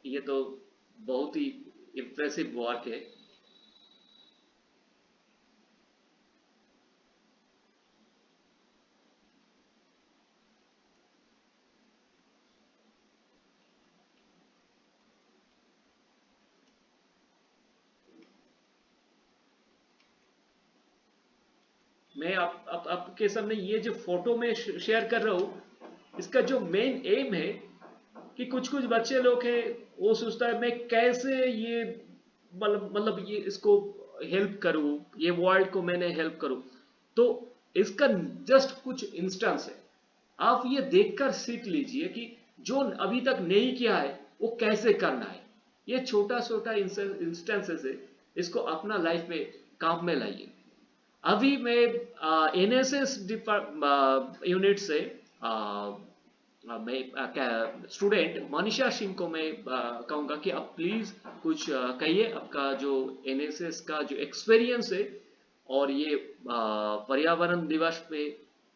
ये तो बहुत ही इम्प्रेसिव वर्क है। मैं आपके सामने ये जो फोटो में शेयर कर रहा हूँ, इसका जो मेन एम है कि कुछ बच्चे लोग हैं वो सोचता है मैं कैसे ये मतलब ये इसको हेल्प करूँ, ये वर्ल्ड को मैंने हेल्प करूँ। तो इसका जस्ट कुछ इंस्टेंस है, आप ये देखकर सीख लीजिए कि जो अभी तक नहीं किया है वो कैसे करना है। ये छोटा इंस्टेंसेस है, इसको अपना लाइफ में काम में लाइए। अभी मैं एनएसएस यूनिट से मैं स्टूडेंट मनीषा सिंह को मैं कहूँगा कि आप प्लीज कुछ कहिए, आपका जो एनएसएस का जो एक्सपीरियंस है और ये पर्यावरण दिवस पे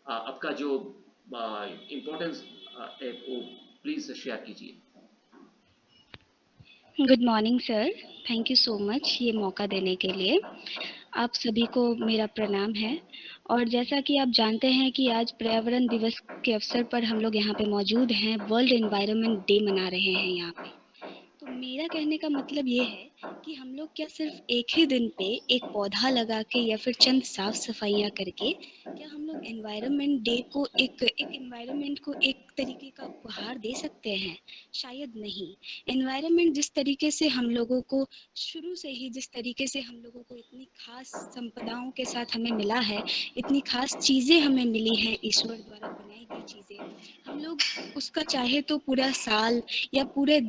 आपका जो इम्पोर्टेंस है वो प्लीज शेयर कीजिए। Good morning sir, thank you so much ये मौका देने के लिए। आप सभी को मेरा प्रणाम है। और जैसा कि आप जानते हैं कि आज पर्यावरण दिवस के अवसर पर हम लोग यहाँ पे मौजूद हैं, वर्ल्ड एनवायरनमेंट डे मना रहे हैं यहाँ पे। तो मेरा कहने का मतलब ये है कि हम लोग क्या सिर्फ एक ही दिन पे एक पौधा लगा के या फिर चंद साफ सफाइयाँ करके क्या हम लोग एनवायरनमेंट डे को एक एनवायरनमेंट को एक तरीके का उपहार दे सकते हैं? शायद नहीं। एनवायरनमेंट जिस तरीके से हम लोगों को शुरू से ही, जिस तरीके से हम लोगों को इतनी खास संपदाओं के साथ हमें मिला है, इतनी खास चीज़ें हमें मिली हैं ईश्वर द्वारा बनाई गई चीज़ें, हम लोग उसका चाहे तो पूरा साल या पूरे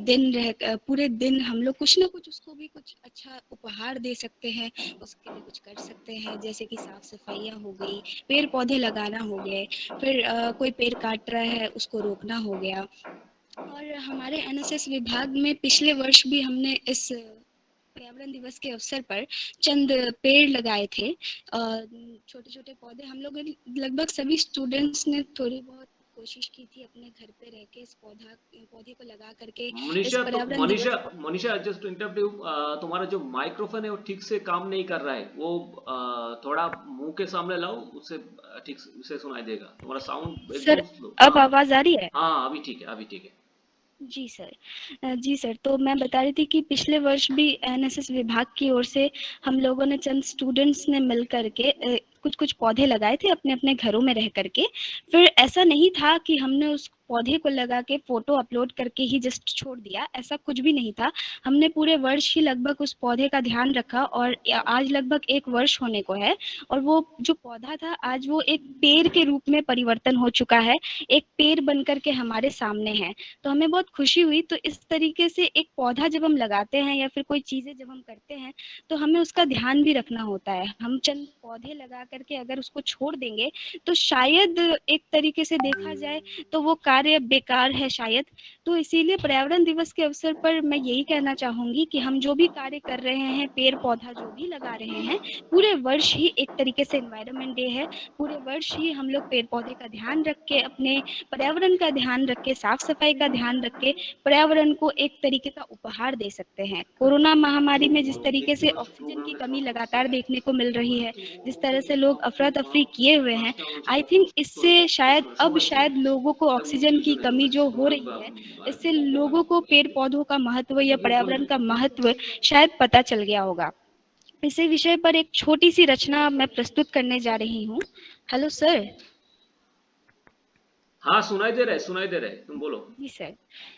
दिन हम लोग कुछ ना कुछ उसको भी कुछ अच्छा उपहार दे सकते हैं, उसके लिए कुछ कर सकते हैं। जैसे कि साफ सफाइयाँ हो गई, पेड़ पौधे लगाना हो गए, फिर कोई पेड़ काट रहा है उसको रोकना हो गया। और हमारे एनएसएस विभाग में पिछले वर्ष भी हमने इस पर्यावरण दिवस के अवसर पर चंद पेड़ लगाए थे, छोटे छोटे पौधे। हम लोग लगभग सभी स्टूडेंट्स ने थोड़ी बहुत कोशिश की थी अपने घर पे रह के इस पौधे को लगा करके इस पर्यावरण दिवस। मनीषा जस्ट इंटरप्ट यू, तुम्हारा जो माइक्रोफोन है वो ठीक से काम नहीं कर रहा है, वो थोड़ा मुंह के सामने लाओ, उससे ठीक से सुनाई देगा। तुम्हारा साउंड सर अब आवाज आ रही है? हाँ अभी ठीक है। जी सर, तो मैं बता रही थी कि पिछले वर्ष भी एनएसएस विभाग की ओर से हम लोगों ने चंद स्टूडेंट्स ने मिल करके कुछ पौधे लगाए थे अपने अपने घरों में रह करके। फिर ऐसा नहीं था कि हमने उस पौधे को लगा के फोटो अपलोड करके ही जस्ट छोड़ दिया, ऐसा कुछ भी नहीं था। हमने पूरे वर्ष ही लगभग उस पौधे का ध्यान रखा और आज लगभग 1 वर्ष होने को है, और वो जो पौधा था आज वो एक पेड़ के रूप में परिवर्तन हो चुका है, एक पेड़ बन करके हमारे सामने है। तो हमें बहुत खुशी हुई। तो इस तरीके से एक पौधा जब हम लगाते हैं या फिर कोई चीजें जब हम करते हैं तो हमें उसका ध्यान भी रखना होता है। हम चंद पौधे लगा करके अगर उसको छोड़ देंगे तो शायद एक तरीके से देखा जाए तो वो कार्य कार्य बेकार है शायद। तो इसीलिए पर्यावरण दिवस के अवसर पर मैं यही कहना चाहूंगी कि हम जो भी कार्य कर रहे हैं, पेड़ पौधा जो भी लगा रहे हैं, पूरे वर्ष ही एक तरीके से एनवायरनमेंट डे है। पूरे वर्ष ही हम लोग पेड़ पौधे का ध्यान रख के, अपने पर्यावरण का ध्यान रख के, साफ सफाई का ध्यान रख के पर्यावरण को एक तरीके का उपहार दे सकते हैं। कोरोना महामारी में जिस तरीके से ऑक्सीजन की कमी लगातार देखने को मिल रही है, जिस तरह से लोग अफरा तफरी किए हुए हैं, आई थिंक इससे शायद लोगों को ऑक्सीजन की कमी जो हो रही है, इससे लोगों को पेड़ पौधों का महत्व या पर्यावरण का महत्व शायद पता चल गया होगा। इसी विषय पर एक छोटी सी रचना मैं प्रस्तुत करने जा रही हूँ। Hello sir. हाँ, सुनाई दे रहा है, तुम बोलो।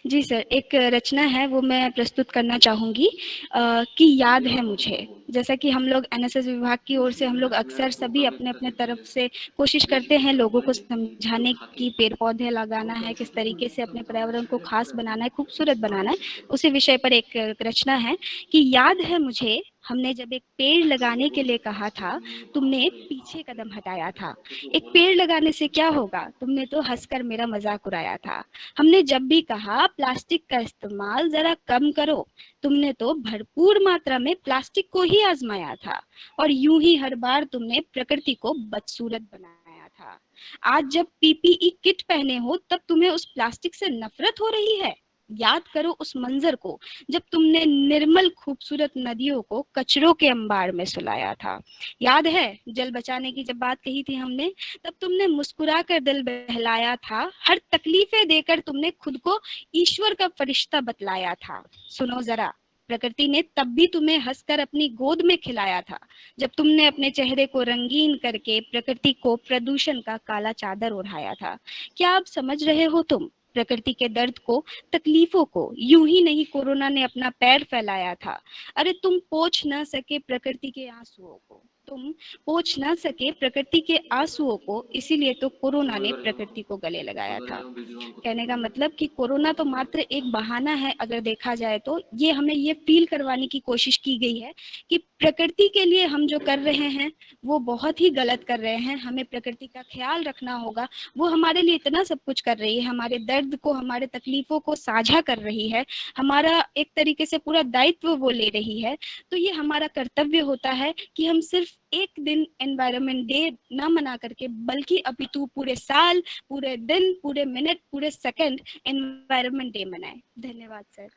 जी सर, एक रचना है वो मैं प्रस्तुत करना चाहूंगी कि याद है मुझे। जैसा कि हम लोग एनएसएस विभाग की ओर से हम लोग अक्सर सभी अपने अपने तरफ से कोशिश करते हैं लोगों को समझाने की, पेड़ पौधे लगाना है, किस तरीके से अपने पर्यावरण को खास बनाना है, खूबसूरत बनाना है। उसी विषय पर एक रचना है कि याद है मुझे, हमने जब एक पेड़ लगाने के लिए कहा था, तुमने पीछे कदम हटाया था। एक पेड़ लगाने से क्या होगा, तुमने तो हंसकर मेरा मजाक उड़ाया था। हमने जब भी कहा प्लास्टिक का इस्तेमाल जरा कम करो, तुमने तो भरपूर मात्रा में प्लास्टिक को ही आजमाया था। और यूं ही हर बार तुमने प्रकृति को बदसूरत बनाया था। आज जब पीपीई किट पहने हो तब तुम्हें उस प्लास्टिक से नफरत हो रही है। याद करो उस मंजर को जब तुमने निर्मल खूबसूरत नदियों को कचरों के अंबार में सुलाया था। याद है जल बचाने की जब बात कही थी हमने, तब तुमने मुस्कुराकर दिल बहलाया था। हर तकलीफें देकर तुमने खुद को ईश्वर का फरिश्ता बतलाया था। सुनो जरा, प्रकृति ने तब भी तुम्हें हंसकर अपनी गोद में खिलाया था, जब तुमने अपने चेहरे को रंगीन करके प्रकृति को प्रदूषण का काला चादर ओढ़ाया था। क्या आप समझ रहे हो तुम प्रकृति के दर्द को, तकलीफों को? यूं ही नहीं कोरोना ने अपना पैर फैलाया था। अरे तुम पोंछ न सके प्रकृति के आंसुओं को, तुम पोंछ न सके प्रकृति के आंसुओं को, इसीलिए तो कोरोना ने प्रकृति को गले लगाया था। कहने का मतलब कि कोरोना तो मात्र एक बहाना है, अगर देखा जाए तो ये हमें ये फील करवाने की कोशिश की गई है कि प्रकृति के लिए हम जो कर रहे हैं वो बहुत ही गलत कर रहे हैं। हमें प्रकृति का ख्याल रखना होगा। वो हमारे लिए इतना सब कुछ कर रही है, हमारे दर्द को, हमारे तकलीफों को साझा कर रही है, हमारा एक तरीके से पूरा दायित्व वो ले रही है। तो ये हमारा कर्तव्य होता है कि हम सिर्फ एक दिन एनवायरनमेंट डे ना मना करके, बल्कि अपितु पूरे साल, पूरे दिन, पूरे मिनट, पूरे सेकंड एनवायरनमेंट डे मनाएं। धन्यवाद सर।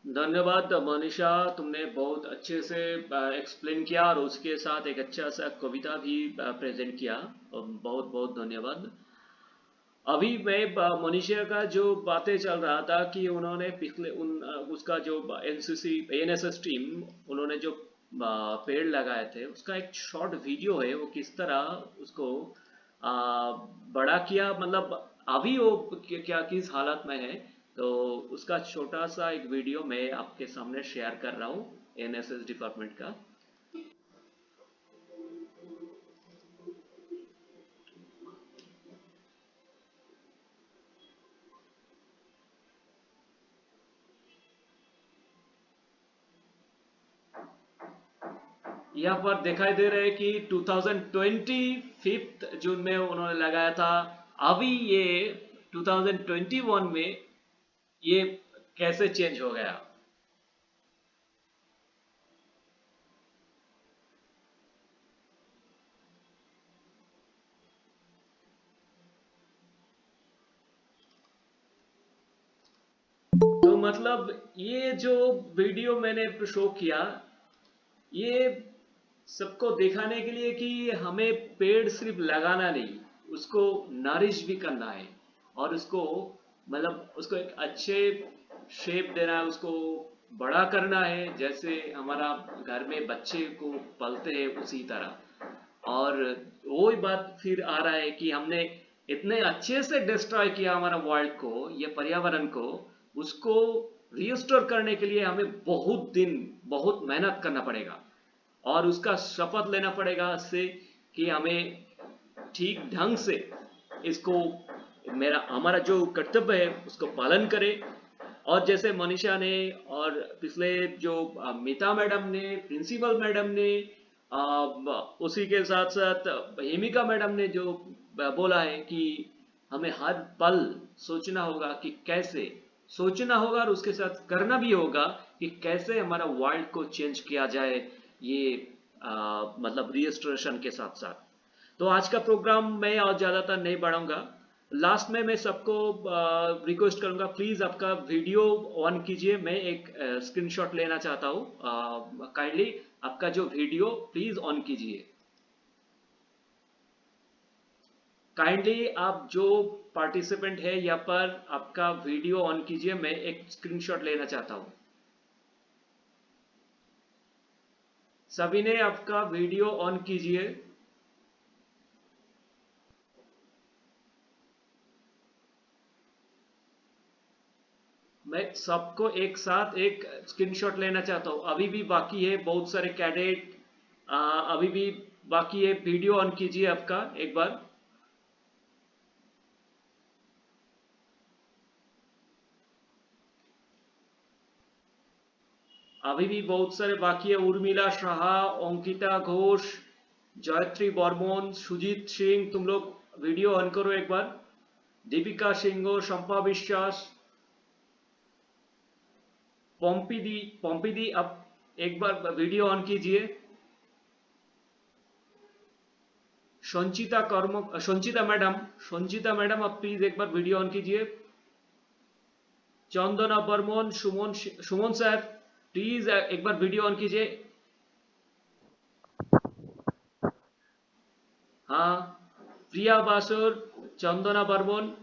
धन्यवाद मनीषा, तुमने बहुत अच्छे से एक्सप्लेन किया और उसके साथ एक अच्छा सा कविता भी प्रेजेंट किया। बहुत बहुत धन्यवाद। अभी मैं मनीषा का जो बातें चल रहा था कि उन्होंने पिछले उसका जो एनसीसी एनएसएस टीम उन्होंने जो पेड़ लगाए थे उसका एक शॉर्ट वीडियो है, वो किस तरह उसको बड़ा किया, मतलब अभी वो क्या किस हालत में है, तो उसका छोटा सा एक वीडियो मैं आपके सामने शेयर कर रहा हूँ एनएसएस डिपार्टमेंट का। यहाँ पर दिखाई दे रहा है कि 2020 जून में उन्होंने लगाया था। अभी ये 2021 में ये कैसे चेंज हो गया। तो मतलब ये जो वीडियो मैंने शो किया, ये सबको दिखाने के लिए कि हमें पेड़ सिर्फ लगाना नहीं, उसको नरिश भी करना है और उसको मतलब उसको एक अच्छे शेप देना है, उसको बड़ा करना है, जैसे हमारा घर में बच्चे को पलते हैं उसी तरह। और वही बात फिर आ रहा है कि हमने इतने अच्छे से डिस्ट्रॉय किया हमारा वर्ल्ड को, ये पर्यावरण को, उसको रिस्टोर करने के लिए हमें बहुत दिन बहुत मेहनत करना पड़ेगा और उसका शपथ लेना पड़ेगा इससे कि हमें ठीक ढंग से इसको हमारा जो कर्तव्य है उसको पालन करें। और जैसे मनीषा ने और पिछले जो मीता मैडम ने, प्रिंसिपल मैडम ने, उसी के साथ साथ हेमिका मैडम ने जो बोला है कि हमें हर पल सोचना होगा कि कैसे सोचना होगा और उसके साथ करना भी होगा कि कैसे हमारा वर्ल्ड को चेंज किया जाए, ये मतलब रिजिस्ट्रेशन के साथ साथ। तो आज का प्रोग्राम मैं और ज़्यादातर नहीं बढ़ाऊंगा। लास्ट में मैं सबको रिक्वेस्ट करूंगा, प्लीज़ आपका वीडियो ऑन कीजिए। मैं एक स्क्रीनशॉट लेना चाहता हूँ। काइंडली आपका जो वीडियो प्लीज़ ऑन कीजिए। काइंडली आप जो पार्टिसिपेंट है यहाँ पर आपका वीडियो ऑन कीजिए, मैं एक स्क्रीनशॉट लेना चाहता हूँ। सभी ने आपका वीडियो ऑन कीजिए। मैं सबको एक साथ एक स्क्रीनशॉट लेना चाहता हूँ। अभी भी बाकी है, बहुत सारे कैडेट अभी भी बाकी है। वीडियो ऑन कीजिए आपका एक बार। अभी भी बहुत सारे बाकी है। उर्मिला शाह, अंकिता घोष, जयत्री बर्मन, सुजीत सिंह, तुम लोग वीडियो ऑन करो एक बार। दीपिका सिंह, शंपा विश्वास, पॉम्पी दी अब एक बार वीडियो ऑन कीजिए। संचिता मैडम आप प्लीज एक बार वीडियो ऑन कीजिए। चंदना बर्मन, सुमन सर प्लीज एक बार वीडियो ऑन कीजिए। हाँ, प्रिया बासुर, चंदना बर्मन,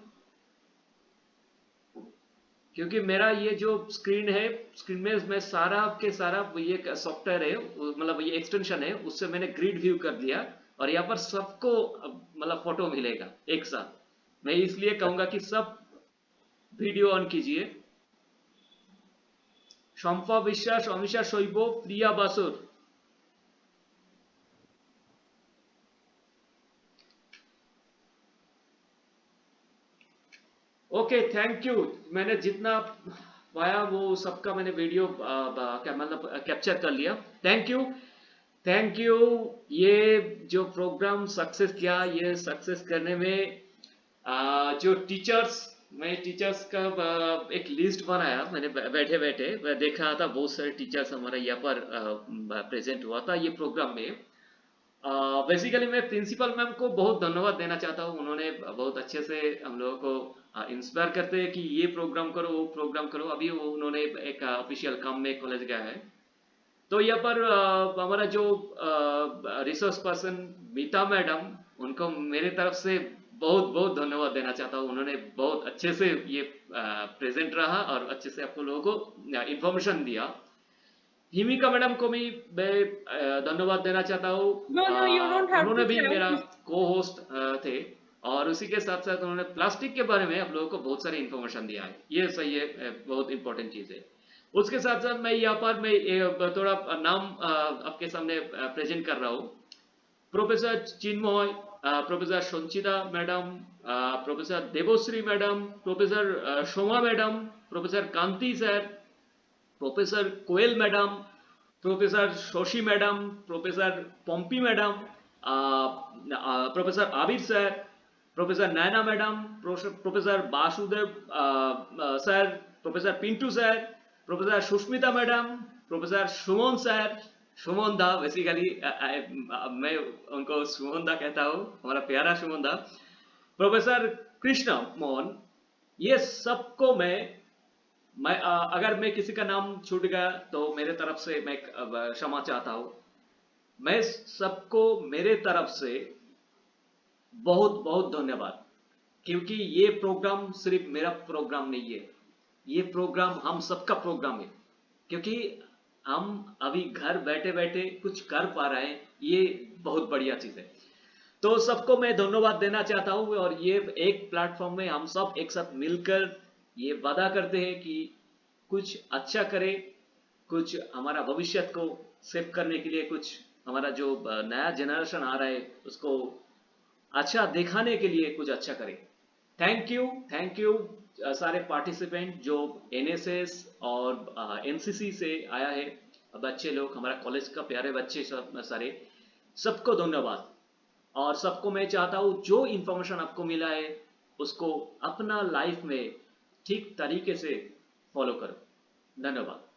क्योंकि मेरा ये जो स्क्रीन है, स्क्रीन में मैं सारा के सारा ये सॉफ्टवेयर है, मतलब ये एक्सटेंशन है, उससे मैंने ग्रिड व्यू कर दिया और यहाँ पर सबको मतलब फोटो मिलेगा एक साथ। मैं इसलिए कहूंगा कि सब वीडियो ऑन कीजिए। शंपा विश्वास, अमिषा शैब, प्रिया बासुर। Okay, thank you. मैंने जितना पाया वो सबका मैंने वीडियो क्या मतलब कैप्चर कर लिया। Thank you. ये जो प्रोग्राम सक्सेस किया, ये सक्सेस करने में जो मैं टीचर्स का एक लिस्ट बनाया मैंने बैठे बैठे देखा था। बहुत सारे टीचर्स हमारा यहाँ पर प्रेजेंट हुआ था ये प्रोग्राम में। बेसिकली मैं प्रिंसिपल मैम को बहुत धन्यवाद देना चाहता हूँ। उन्होंने बहुत अच्छे से हम लोगों को इंस्पायर करते हैं कि ये प्रोग्राम करो, वो प्रोग्राम करो। अभी वो उन्होंने एक ऑफिशियल काम में कॉलेज गया है। तो यहाँ पर हमारा जो रिसोर्स पर्सन मीता मैडम, उनको मेरे तरफ से बहुत बहुत धन्यवाद देना चाहता हूँ। उन्होंने बहुत अच्छे से ये प्रेजेंट रहा और अच्छे से आपको लोगों को इंफॉर्मेशन दिया। हिमिका मैडम को भी मैं धन्यवाद देना चाहता हूँ। No, you don't have उन्होंने to भी मेरा thank. को होस्ट थे और उसी के साथ साथ उन्होंने प्लास्टिक के बारे में आप लोगों को बहुत सारी इंफॉर्मेशन दिया है। ये सही है, बहुत इंपॉर्टेंट चीज है। उसके साथ साथ मैं यहाँ पर मैं थोड़ा नाम आपके सामने प्रेजेंट कर रहा हूँ। Professor Chinmay, professor Sanchita madam, professor Debashree madam, professor Shoma madam, professor Kanti sir, professor Koyel madam, professor Shoshi madam, professor Pompi madam, professor Abid sir, professor Naina madam, professor Vasudev sir, professor Pintu sir, professor Sushmita madam, professor Suman दा, बेसिकली मैं उनको सुमन दा कहता हूँ, हमारा प्यारा सुमन दा, प्रोफेसर कृष्ण मोहन। ये सबको मैं अगर मैं किसी का नाम छूट गया तो मेरे तरफ से मैं क्षमा चाहता हूं। मैं सबको मेरे तरफ से बहुत बहुत धन्यवाद, क्योंकि ये प्रोग्राम सिर्फ मेरा प्रोग्राम नहीं है, ये प्रोग्राम हम सबका प्रोग्राम है। क्योंकि हम अभी घर बैठे बैठे कुछ कर पा रहे हैं, ये बहुत बढ़िया चीज है। तो सबको मैं धन्यवाद देना चाहता हूं और ये एक प्लेटफॉर्म में हम सब एक साथ मिलकर ये वादा करते हैं कि कुछ अच्छा करें, कुछ हमारा भविष्य को सेव करने के लिए, कुछ हमारा जो नया जनरेशन आ रहा है उसको अच्छा दिखाने के लिए कुछ अच्छा करें। थैंक यू सारे पार्टिसिपेंट जो एनएसएस और एनसीसी से आया है, बच्चे लोग, हमारा कॉलेज का प्यारे बच्चे सब सारे, सबको धन्यवाद। और सबको मैं चाहता हूँ जो इंफॉर्मेशन आपको मिला है उसको अपना लाइफ में ठीक तरीके से फॉलो करो। धन्यवाद।